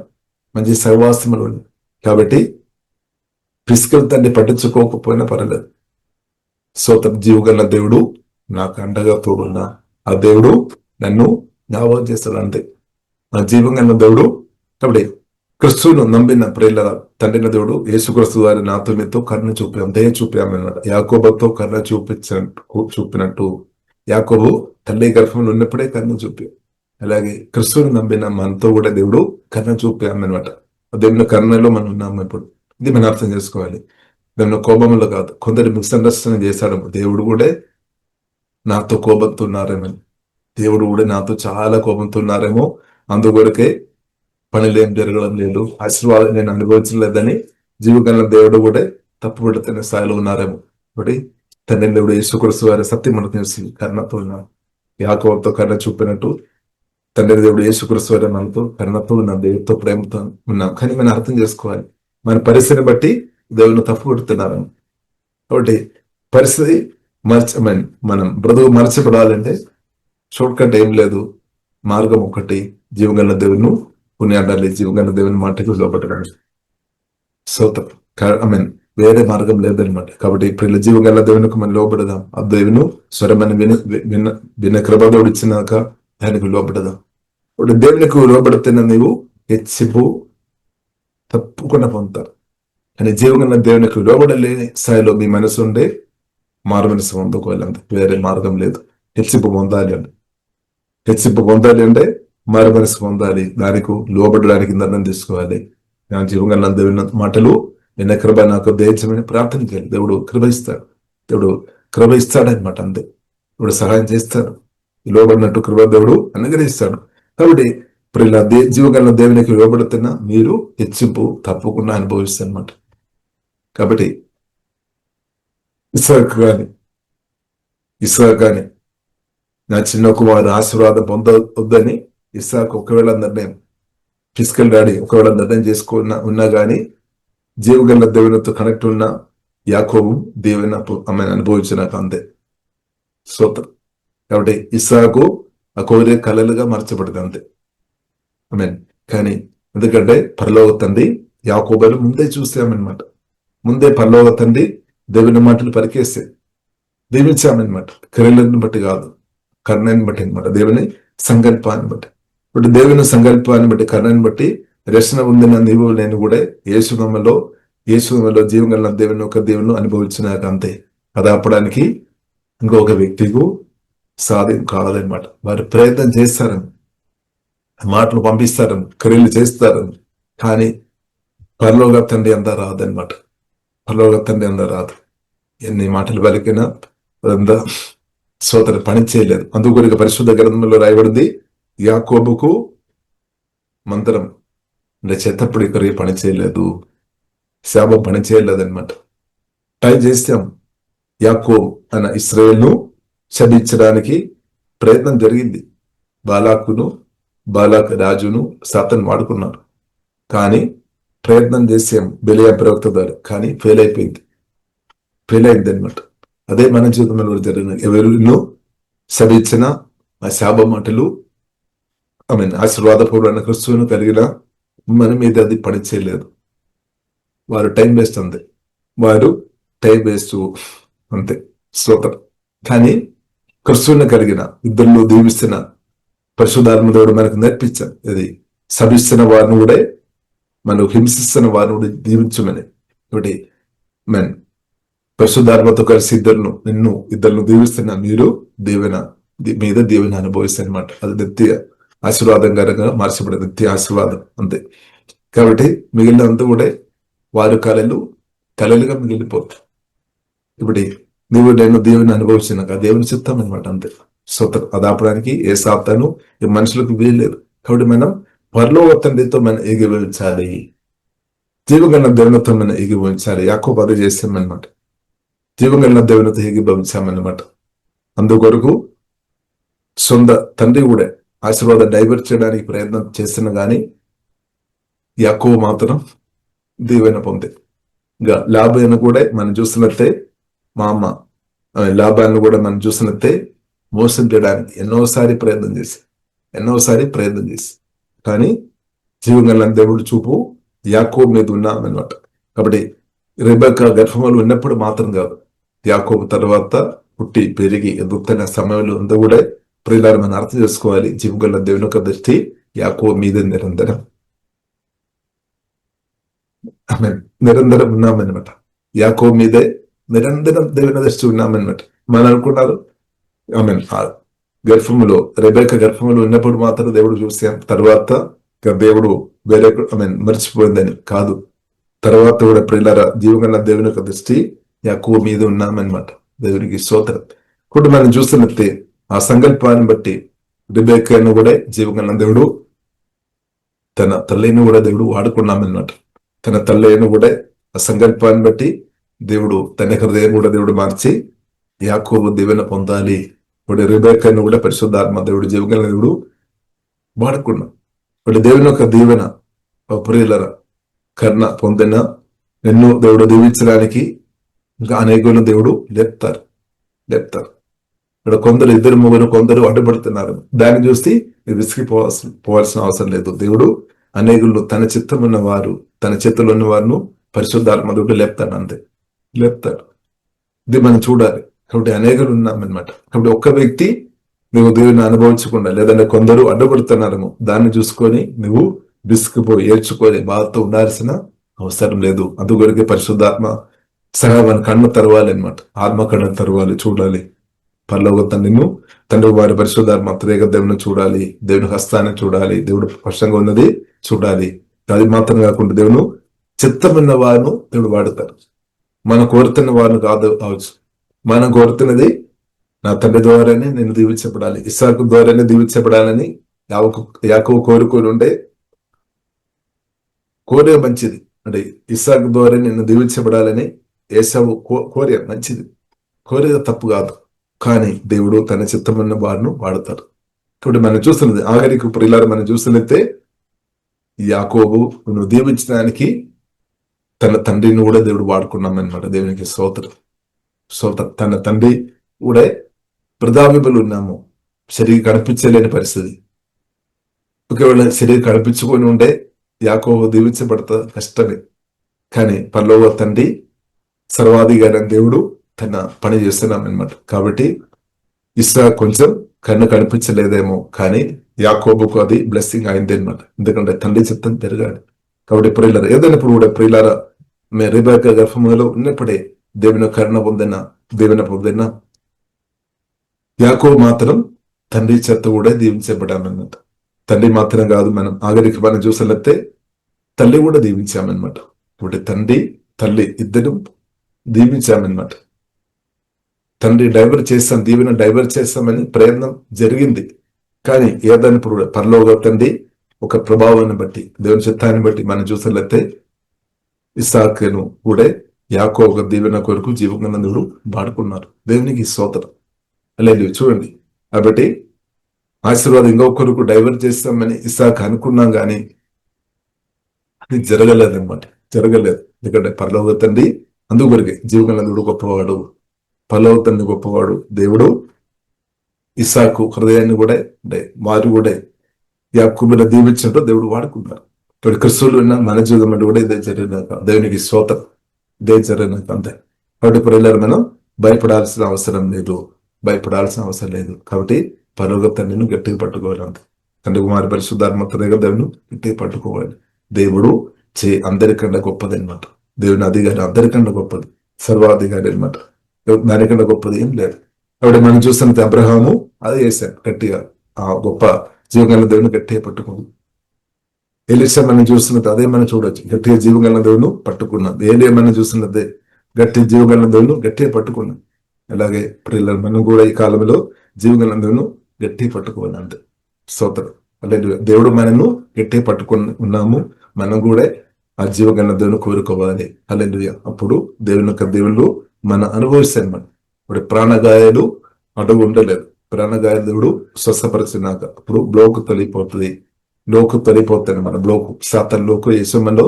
మంచి సహవాసములు ఉన్నాం. కాబట్టి ఫిజికల్ తండ్రి పట్టించుకోకపోయినా పర్లేదు, సోతం జీవగల దేవుడు నాకు అండగా తోడున్నా, ఆ దేవుడు నన్ను జ్ఞాపకం చేస్తాడు అంతే, నా జీవగల దేవుడు. కాబట్టి క్రీస్తును నమ్మిన ప్రియుల తండ్రిన దేవుడు యేసుక్రీస్తు వారి నాతో మీతో కరుణ చూపాం, దయ చూపామన్నమాట. యాకోబుతో కరుణ చూపినట్టు యాకోబు తల్లి గర్భంలో ఉన్నప్పుడే కరుణ చూపాం, అలాగే క్రీస్తును నమ్మిన మనతో కూడా దేవుడు కరుణ చూపామన్నమాట. దేవుని కరుణలో మనం ఉన్నాము. ఇప్పుడు ఇది మనం అర్థం చేసుకోవాలి, దేవుని కోపంలో కాదు. కొందరు మిస్అండర్స్టాండింగ్ చేశాడు, దేవుడు కూడా నాతో కోపంతో ఉన్నారేమో, దేవుడు కూడా నాతో చాలా కోపంతో ఉన్నారేమో, అందుకొరకే పనులేం జరగడం లేదు, ఆశీర్వాదం నేను అనుభవించలేదని జీవగల దేవుడు కూడా తప్పుపడుతున్న స్థాయిలో ఉన్నారేమో. కాబట్టి తండ్రి దేవుడు యేసుక్రీస్తు వారి సత్యం మనకు తెలిసి కరుణతో ఉన్నాం, యాకోబుతో కరుణ చూపినట్టు తండ్రి దేవుడు యేసుక్రీస్తు వారి మనతో కరుణతో ఉన్నాం, దేవుడితో ప్రేమతో ఉన్నాం. కానీ మనం అర్థం చేసుకోవాలి, మన పరిస్థితిని బట్టి దేవుని తప్పు పడుతున్నారు. కాబట్టి పరిస్థితి మనం బ్రతుకు మరచబడాలంటే షార్ట్ కట్ ఏం లేదు, మార్గం ఒకటి, జీవగల దేవుని పుణ్యాడాలి, జీవగల దేవుని మాటకు లోపట్టడానికి. సో వేరే మార్గం లేదనమాట. కాబట్టి ఇప్పుడు జీవగల దేవునికి మనం లోపడదాం, ఆ దేవుని స్వరమని విన్న కృపదోడు ఇచ్చినాక దానికి లోపడదాం. ఇప్పుడు దేవునికి లోపడుతున్న నీవు హెచ్చింపు తప్పకుండా పొందుతారు. కానీ జీవగల దేవునికి లోబడలేని స్థాయిలో మీ మనసు ఉండే మారు మనసు పొందుకోవాలంటే వేరే మార్గం లేదు. హెచ్చింపు పొందాలి అంటే మారు మనసు పొందాలి, దానికి లోబడడానికి నిర్ణయం తీసుకోవాలి. నా జీవగల దేవుని మాటలు నిన్న కృప నాకు దయచేయమని ప్రార్థన చేయాలి. దేవుడు కృప ఇస్తాడనమాట, అంతే. ఇప్పుడు సహాయం చేస్తాడు, లోబడినట్టు కృప దేవుడు అనుగ్రహిస్తాడు. కాబట్టి ఇప్పుడు ఇలా జీవగల దేవునికి లోబడుతున్నా మీరు హెచ్చింపు తప్పకుండా అనుభవిస్తారనమాట. కాబట్టి ఇస్సాకు కానీ నా చిన్న కుమారు ఆశీర్వాదం పొందొద్దని ఇస్సాకు ఒకవేళ నిర్ణయం, ఫిజికల్ డాడీ ఒకవేళ నిర్ణయం ఉన్నా కానీ జీవగల దేవునితో కనెక్ట్ ఉన్న యాకోబు దేవుని ఆమెను అనుభవించినాక అంతే. స్తోత్రం. కాబట్టి ఇస్సాకు ఆ కోరిక కలలుగా మార్చబడింది అంతే. కానీ ఎందుకంటే పరలోక తండ్రి యాకోబును ముందే చూసామన్నమాట, ముందే పరలోక తండ్రి దేవుని మాటలు పరికేస్తే దీవించామన్నమాట. క్రియలను బట్టి కాదు, కరుణని బట్టి అనమాట, దేవుని సంకల్పాన్ని బట్టి. ఇప్పుడు దేవుని సంకల్పాన్ని బట్టి, కరుణని బట్టి రక్షణ పొందిన నీవు నేను కూడా యేసునామములో జీవం గల దేవుని ఒక దేవుని అనుభవించినాక అంతే. అది ఆపడానికి ఇంకొక వ్యక్తికు సాధ్యం కాదనమాట. వారు ప్రయత్నం చేస్తారని, మాటలు పంపిస్తారని, క్రియలు చేస్తారని, కానీ పరలోక తండ్రి అంతా రాదనమాట. పరలోక తండ్రి అంతా రాదు. ఎన్ని మాటలు పలికినా అదంతా సోదరు పని చేయలేదు. అందుకొరకు పరిశుద్ధ గ్రంథంలో రాయబడింది, యాకోబుకు మంత్రం అంటే చెత్తప్పుడు ఇక్కడ పని చేయలేదు, శాపం పని చేయలేదు అనమాట. ట్రై చేస్తాం. యాకోబు అన్న ఇశ్రాయేలును శపించడానికి ప్రయత్నం జరిగింది. బాలాక్ రాజును సాతాను వాడుకున్నారు. కానీ ప్రయత్నం చేసాం బెలియా ప్రవక్త ద్వారా, కానీ ఫెయిల్ అయింది అనమాట. అదే మన జీవితంలో జరిగిన ఎవరిను శపించిన ఆ శాప మాటలు ఆశీర్వాదపూర్వమైన క్రిస్తువును కలిగిన మన మీద అది పని చేయలేదు. వారు టైం వేస్ట్ అంతే, అంతే స్తోత్రం. కానీ క్రిస్తువుని కలిగిన ఇద్దరిలో దీవిస్తున్న పరిశుద్ధాత్మ దేవుడు మనకు నేర్పించాం. ఇది శపిస్తున్న వారిని కూడా, మనం హింసిస్తున్న వారిని కూడా దీవించమని. ఒకటి పరిశుద్ధాత్మతో కలిసి ఇద్దరును దీవిస్తున్న మీరు మీద దీవెన అనుభవిస్తారనమాట. అది నిత్య ఆశీర్వాదంగా మార్చబడే నిత్య ఆశీర్వాదం అంతే. కాబట్టి మిగిలినంతా కూడా వారి కళలుగా మిగిలిపోతాయి. ఇప్పుడు నేను దేవుని అనుభవించినాక దేవుని చిత్తం అనమాట అంతే. స్వతం అది ఆపడానికి ఏ సాతాను ఈ మనుషులకు వీల్లేదు. కాబట్టి మనం పరలోక తండ్రితో మనం ఏకీభవించాలి, జీవగల దేవునితో మనం ఏకీభవించాలి. యాకోబు అది చేస్తామన్నమాట. జీవగల దేవునితో ఏకీభవించామన్నమాట. అందుకొరకు సొంత తండ్రి కూడా ఆశీర్వాదం డైవర్ట్ చేయడానికి ప్రయత్నం చేస్తున్నా కానీ యాకోబు మాత్రం దీవెన పొందే. ఇంకా లాభాన్ని కూడా మనం చూస్తున్నట్టే, మా అమ్మ లాభాన్ని కూడా మనం చూస్తున్నట్టే మోసం చేయడానికి ఎన్నోసారి ప్రయత్నం చేసి కానీ జీవగల దేవుడు చూపు యాకోబు మీద ఉన్నామన్నమాట. కాబట్టి రెబెక్కా గర్భంలో ఉన్నప్పుడు మాత్రం కాదు, యాకోబు తర్వాత పుట్టి పెరిగి ఎదుగుతున్న సమయంలో అంతా కూడా ప్రియులారా మనం అర్థం చేసుకోవాలి. జీవగల దేవుని యొక్క దృష్టి యాకోబు మీద నిరంతరం ఉన్నామన్నమాట. యాకోబు మీదే నిరంతరం దేవుని దృష్టి ఉన్నామన్నమాట. మనం అనుకున్నారు రెబెక్కా గర్భంలో ఉన్నప్పుడు మాత్రం దేవుడు చూసాం, తర్వాత దేవుడు వేరే మర్చిపోయిందని కాదు. తర్వాత కూడా ప్రియులారా జీవగల దేవుని యొక్క దృష్టి యాకోబు మీద ఉన్నామన్నమాట. దేవునికి స్తోత్రం. ఇప్పుడు మనం చూస్తున్నట్టే ఆ సంకల్పాన్ని బట్టి రెబెక్కాను కూడా జీవగల దేవుడు తన తల్లిని కూడా దేవుడు వాడుకున్నామన్నమాట. తన తల్లిని కూడా ఆ సంకల్పాన్ని బట్టి దేవుడు తన హృదయం కూడా దేవుడు మార్చి యాకోబు దీవెన పొందాలి. ఇప్పుడు రెబెక్కాను కూడా పరిశుద్ధాత్మ దేవుడు జీవగల దేవుడు వాడుకున్నాం. ఇప్పుడు దేవుని యొక్క దీవెన ప్రియులర కర్ణ పొందిన ఎన్నో దేవుడు దీవించడానికి ఇంకా అనేకులను దేవుడు లేపుతారు. ఇక్కడ కొందరు ఇద్దరు ముగ్గురు కొందరు అడ్డుపడుతున్నారు. దాన్ని చూసి విసిగిపోవాల్సిన అవసరం లేదు. దేవుడు అనేకులను తన చిత్తం ఉన్న వారు, తన చేతుల్లో ఉన్న వారిను పరిశుద్ధాత్మ దేవుడు లేపుతారు. ఇది మనం చూడాలి. కాబట్టి అనేకులు ఉన్నామన్నమాట. కాబట్టి ఒక్క వ్యక్తి నువ్వు దేవుని అనుభవించకుండా, లేదంటే కొందరు అడ్డుపడుతున్నారేమో, దాన్ని చూసుకొని నువ్వు విసుకుపోయి ఏడ్చుకొని బాధతో ఉండాల్సిన అవసరం లేదు. అందుకొరకే పరిశుద్ధాత్మ సహా మన కన్ను తెరవాలి అనమాట. ఆత్మ కన్ను తెరవాలి, చూడాలి పరలోక తండ్రి వారి పరిశుద్ధాత్మ త్రేక దేవుని చూడాలి, దేవుని హస్తాన్ని చూడాలి, దేవుడు స్పష్టంగా ఉన్నది చూడాలి. అది మాత్రం కాకుండా దేవుడు చిత్తమున్న వారిను దేవుడు వాడతారు. మనం కోరుతున్న వారిని కావచ్చు, మనం కోరుతున్నది నా తండ్రి ద్వారానే నేను దీవించబడాలి, ఇస్సాకు ద్వారానే దీవించబడాలని యాకోబు కోరుకొని ఉండే కోరే మంచిది. అంటే ఇస్సాకు ద్వారా నేను దీవించబడాలని ఏశావు కోరే మంచిది, కోరేది తప్పు కాదు. కానీ దేవుడు తన చిత్తమున్న వారిని వాడతారు. కాబట్టి మనం చూస్తున్నది ఆఖరికి ప్రియులారా మనం చూస్తున్నట్టే యాకోబు నువ్వు దీవించడానికి తన తండ్రిని కూడా దేవుడు వాడుకున్నామన్నమాట. దేవునికి స్తోత్రం. తన తండ్రి కూడా వృధావిబులు ఉన్నాము, శరీరం కనిపించలేని పరిస్థితి. ఒకవేళ శరీరం కనిపించుకొని ఉండే యాకోబు దీవించబడతా కష్టమే. కానీ పరలోక తండ్రి సర్వాధికారి దేవుడు తన పని చేస్తున్నామన్నమాట. కాబట్టి ఇస్సాకు కొంచెం కన్ను కనిపించలేదేమో, కానీ యాకోబుకు అది బ్లెస్సింగ్ అయింది అనమాట. ఎందుకంటే తండ్రి చిత్తం పెరగాలి. కాబట్టి ప్రియులారా, ఏదైనప్పుడు కూడా ప్రియులారా, మేము రిబెకా గర్భములో ఉన్నప్పుడే దేవుని కరుణ పొందిన, దేవుని పొందిన యాకోబు మాత్రం తండ్రి చేత కూడా దీవించబడామన్నమాట. తండ్రి మాత్రం కాదు, మనం ఆఖరికి మనం చూసినట్లయితే తల్లి కూడా దీవించామన్నమాట. కాబట్టి తండ్రి తల్లి ఇద్దరు దీవించామన్నమాట. తండ్రి డైవర్ట్ చేస్తాం, దీవెన డైవర్ట్ చేస్తామని ప్రయత్నం జరిగింది. కానీ ఏదైనప్పుడు కూడా పరలోక తండ్రి ఒక ప్రభావాన్ని బట్టి, దేవుని చిత్తాన్ని బట్టి మనం చూసినట్లయితే ఇస్సాకును కూడా యాకోబు దీవెన కొరకు జీవనందుడు వాడుకున్నారు. దేవునికి స్తోత్రం. లేదు చూడండి, కాబట్టి ఆశీర్వాదం ఇంకొకరికి డైవర్ట్ చేస్తామని ఇస్సాకు అనుకున్నాం, కానీ అది జరగలేదన్నమాట. జరగలేదు. ఎందుకంటే పరలోక తండ్రి అందుకొరకే జీవనందుడు గొప్పవాడు, పరలోక తండ్రి గొప్పవాడు. దేవుడు ఇస్సాకు హృదయాన్ని కూడా వారు కూడా యాకోబును దీవించినట్టు దేవుడు వాడుకున్నారు. ఇప్పుడు క్రిస్తువులు ఉన్న మన జీవితం అంటే కూడా ఇదే జరిగినాక, దేవునికి స్తోత్రం, ఇదే జరిగినాక అంతే. కాబట్టి పిల్లలు మనం భయపడాల్సిన అవసరం లేదు, భయపడాల్సిన అవసరం లేదు. కాబట్టి పరలోక తండ్రిని గట్టిగా పట్టుకోవాలి. అంతే. తండ్రి కుమారి పరిశుద్ధాత్మక దేవుని గట్టిగా పట్టుకోవాలి. దేవుడు అందరికన్నా గొప్పది అనమాట. దేవుని అధికారి అందరికన్నా గొప్పది, సర్వాధికారి అనమాట. దానికన్నా గొప్పది ఏం లేదు. కాబట్టి మనం చూస్తున్నది అబ్రహాము అదే చేశాను, గట్టిగా ఆ గొప్ప జీవగల దేవుని గట్టిగా పట్టుకుంది. ఎలీషా మనం చూస్తున్నది అదే మనం చూడొచ్చు, గట్టిగా జీవగల దేవుని పట్టుకున్నాం. ఏలియా మనం చూస్తున్నదే గట్టి జీవగల దేవుని గట్టిగా పట్టుకున్నాం. అలాగే పిల్లలు మనం కూడా ఈ కాలంలో జీవగల దేవుని గట్టిగా పట్టుకోవాలి. అంతే. స్తోత్రం. అలాగే దేవుడు మనను గట్టిగా పట్టుకుని ఉన్నాము, మనం కూడా ఆ జీవగల దేవుని కోరుకోవాలి. హల్లెలూయా. అప్పుడు దేవుని యొక్క దేవుళ్ళు మనం అనుభవిస్తాను. మనం ఇప్పుడు ప్రాణగాయాలు అడుగు ఉండలేదు, ప్రాణగాయాలు దేవుడు స్వస్థపరిచినాక అప్పుడు బ్లోక్ తొలిపోతుంది, లోకు తొలిపోతాను. మన బ్లోకు శాతంలోకి యశమంలో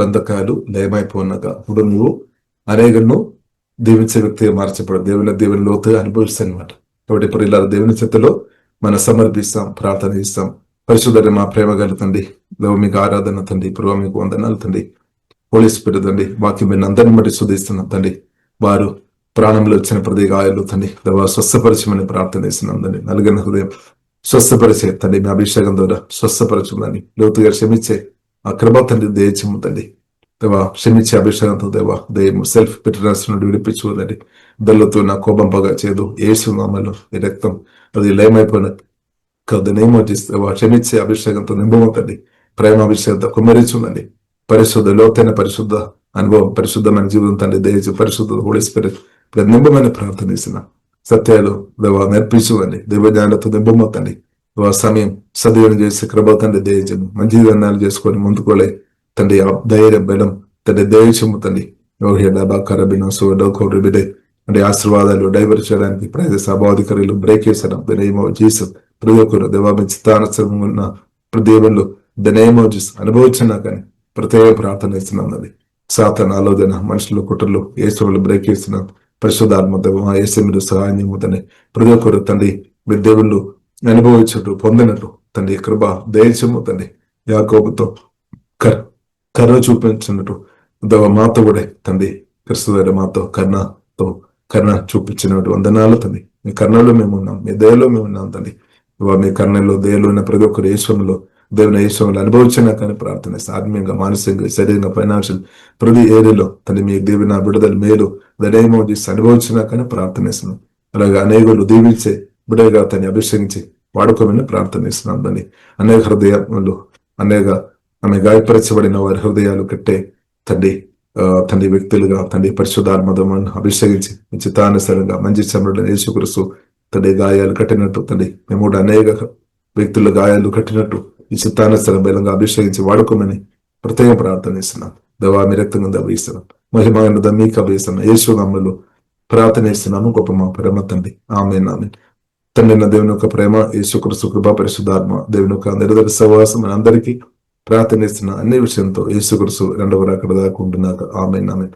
బంధకాలు లయమైపోయినాక అప్పుడు నువ్వు అనేకను దీవించే వ్యక్తిగా మార్చబడు, దేవుని లోతుగా అనుభవిస్తాను అనమాట. కాబట్టి ఇప్పుడు ఇలా దేవుని చేతిలో మనం సమర్పిస్తాం, ప్రార్థన చేస్తాం. పరిశుద్ధ మా ప్రేమ కలుగుతండి, మీకు ఆరాధన తండ్రి, ఇప్పుడు మీకు వందనాలు తండ్రి. హోలీ స్పిరిట్ తండ్రి, వాక్యం మీరు అందరిని బట్టి శుద్ధిస్తున్నాం తండ్రి. వారు ప్రాణంలో వచ్చిన ప్రతి గాయాలు తండ్రి స్వస్థపరచమని ప్రార్థన చేస్తున్నాం తండ్రి. నలుగురిన హృదయం స్వస్థపరిచే తండ్రి, మీ అభిషేకం ద్వారా స్వస్థపరచుందని లోతుగా క్షమించే ఆ కృప తండ్రి దయచేము తండ్రి. దేవా క్షమించే అభిషేకంతో దేవా దయము సెల్ఫ్ బిటర్నెస్ నుండి విడిపించుకోదండి. దళ్ళతో నా కోపం పగ చేదు యేసు నామములో ఈ రక్తం అది లయమైపోయిన కదనేమో దేవా క్షమించే అభిషేకంతో నింపమవుతండి. ప్రేమ అభిషేకంతో కుమ్మరించుందండి. పరిశుద్ధ లోతైన పరిశుద్ధ అనుభవం, పరిశుద్ధమైన జీవితం తండ్రి దయచు పరిశుద్ధ హోలీ స్పిరిట్ నింపమని ప్రార్థన చేసిన సత్యాలు దేవా నేర్పించువండి. దేవజ్ఞానంతో నింపమవుతండి. సమయం సద్వినియోగం చేసి కృప తండ్రి దయచము. మంచి నిర్ణయాలు చేసుకొని ముందుకోలే తండ్రి. ధైర్యం బలం తండ్రి దయచము తండ్రి. అంటే ఆశీర్వాదాలు డైవర్ చేయడానికి ప్రజల సభాధికారులు బ్రేక్ చేశారు. దనేమో జీసస్ ప్రయోగులు దేవాచిత్తానుసరం ఉన్న దేవుళ్ళు దనేమో జీసస్ అనుభవించినా కానీ ప్రత్యేక ప్రార్థన చేస్తున్నాం. అది సాతాన ఆలోచన మనుషులు కుట్రలు యేసులు బ్రేక్ చేసిన పరిశుద్ధాత్మ దేవ యేసు మీరు సహాయం చేయమని ప్రతి ఒక్కరు తండ్రి మీ దేవుళ్ళు అనుభవించట్టు పొందినట్టు తండ్రి కృప దయచము తండ్రి. యాకోబుతో కర్ర చూపించినట్టు దేవ మాతో కూడా తండ్రి క్రిస్తు మాతో కర్ణ చూపించినట్టు వందనాలు తండ్రి. మీ కర్ణలో మేము ఉన్నాం, మీ దయలో మేము ఉన్నాం తండ్రి. మీ కర్ణలో దయలో ఉన్న ప్రతి ఒక్కరు యేసులో దేవుని యేసులు అనుభవించినా కానీ ప్రార్థన ఆత్మీయంగా మానసికంగా శరీరంగా ఫైనాన్షియల్ ప్రతి ఏరియాలో తండ్రి మీ దేవుని బిడ్డలు మేలు దనేమో చేసి అనుభవించినా కానీ ప్రార్థన ఇస్తున్నాం. అలాగే అనేకులు దీవించే బిడ్డగా తను అభిషేకించి వాడుకోమని ప్రార్థన ఇస్తున్నాం. దాన్ని అనేక హృదయాలు ఆమె గాయపరచబడిన వారి హృదయాలు కట్టే తండ్రి వ్యక్తులుగా తండ్రి పరిశుద్ధాత్మను అభిషేకించి చిత్తానుసారంగా మంచి చమరుడు యేసుక్రీస్తు తండ్రి గాయాలు కట్టినట్టు తండ్రి మేము కూడా అనేక వ్యక్తుల గాయాలు కట్టినట్టు ఈ చిత్తానుసారం బలంగా అభిషేకించి వాడుకోమని ప్రత్యేక ప్రార్థన ఇస్తున్నాం. దేవా మీ రక్తంగా దవ్విస్తున్నాం, మహిమ మీకు అభిస్తున్నాం. యేసు నామములో ప్రార్థన ఇస్తున్నాము గొప్ప మా ప్రేమ తండ్రి. ఆమేన్ ఆమేన్. తండ్రి నా దేవుని యొక్క ప్రేమ, యేసుక్రీస్తు కృప, పరిశుద్ధాత్మ దేవుని యొక్క నిరంతర సహవాసం మన అందరికీ ప్రార్థన ఇస్తున్న అన్ని విషయంతో యేసుక్రీస్తు రెండవ రాకడ దాకా ఉంటున్నాక. ఆమేన్ ఆమేన్.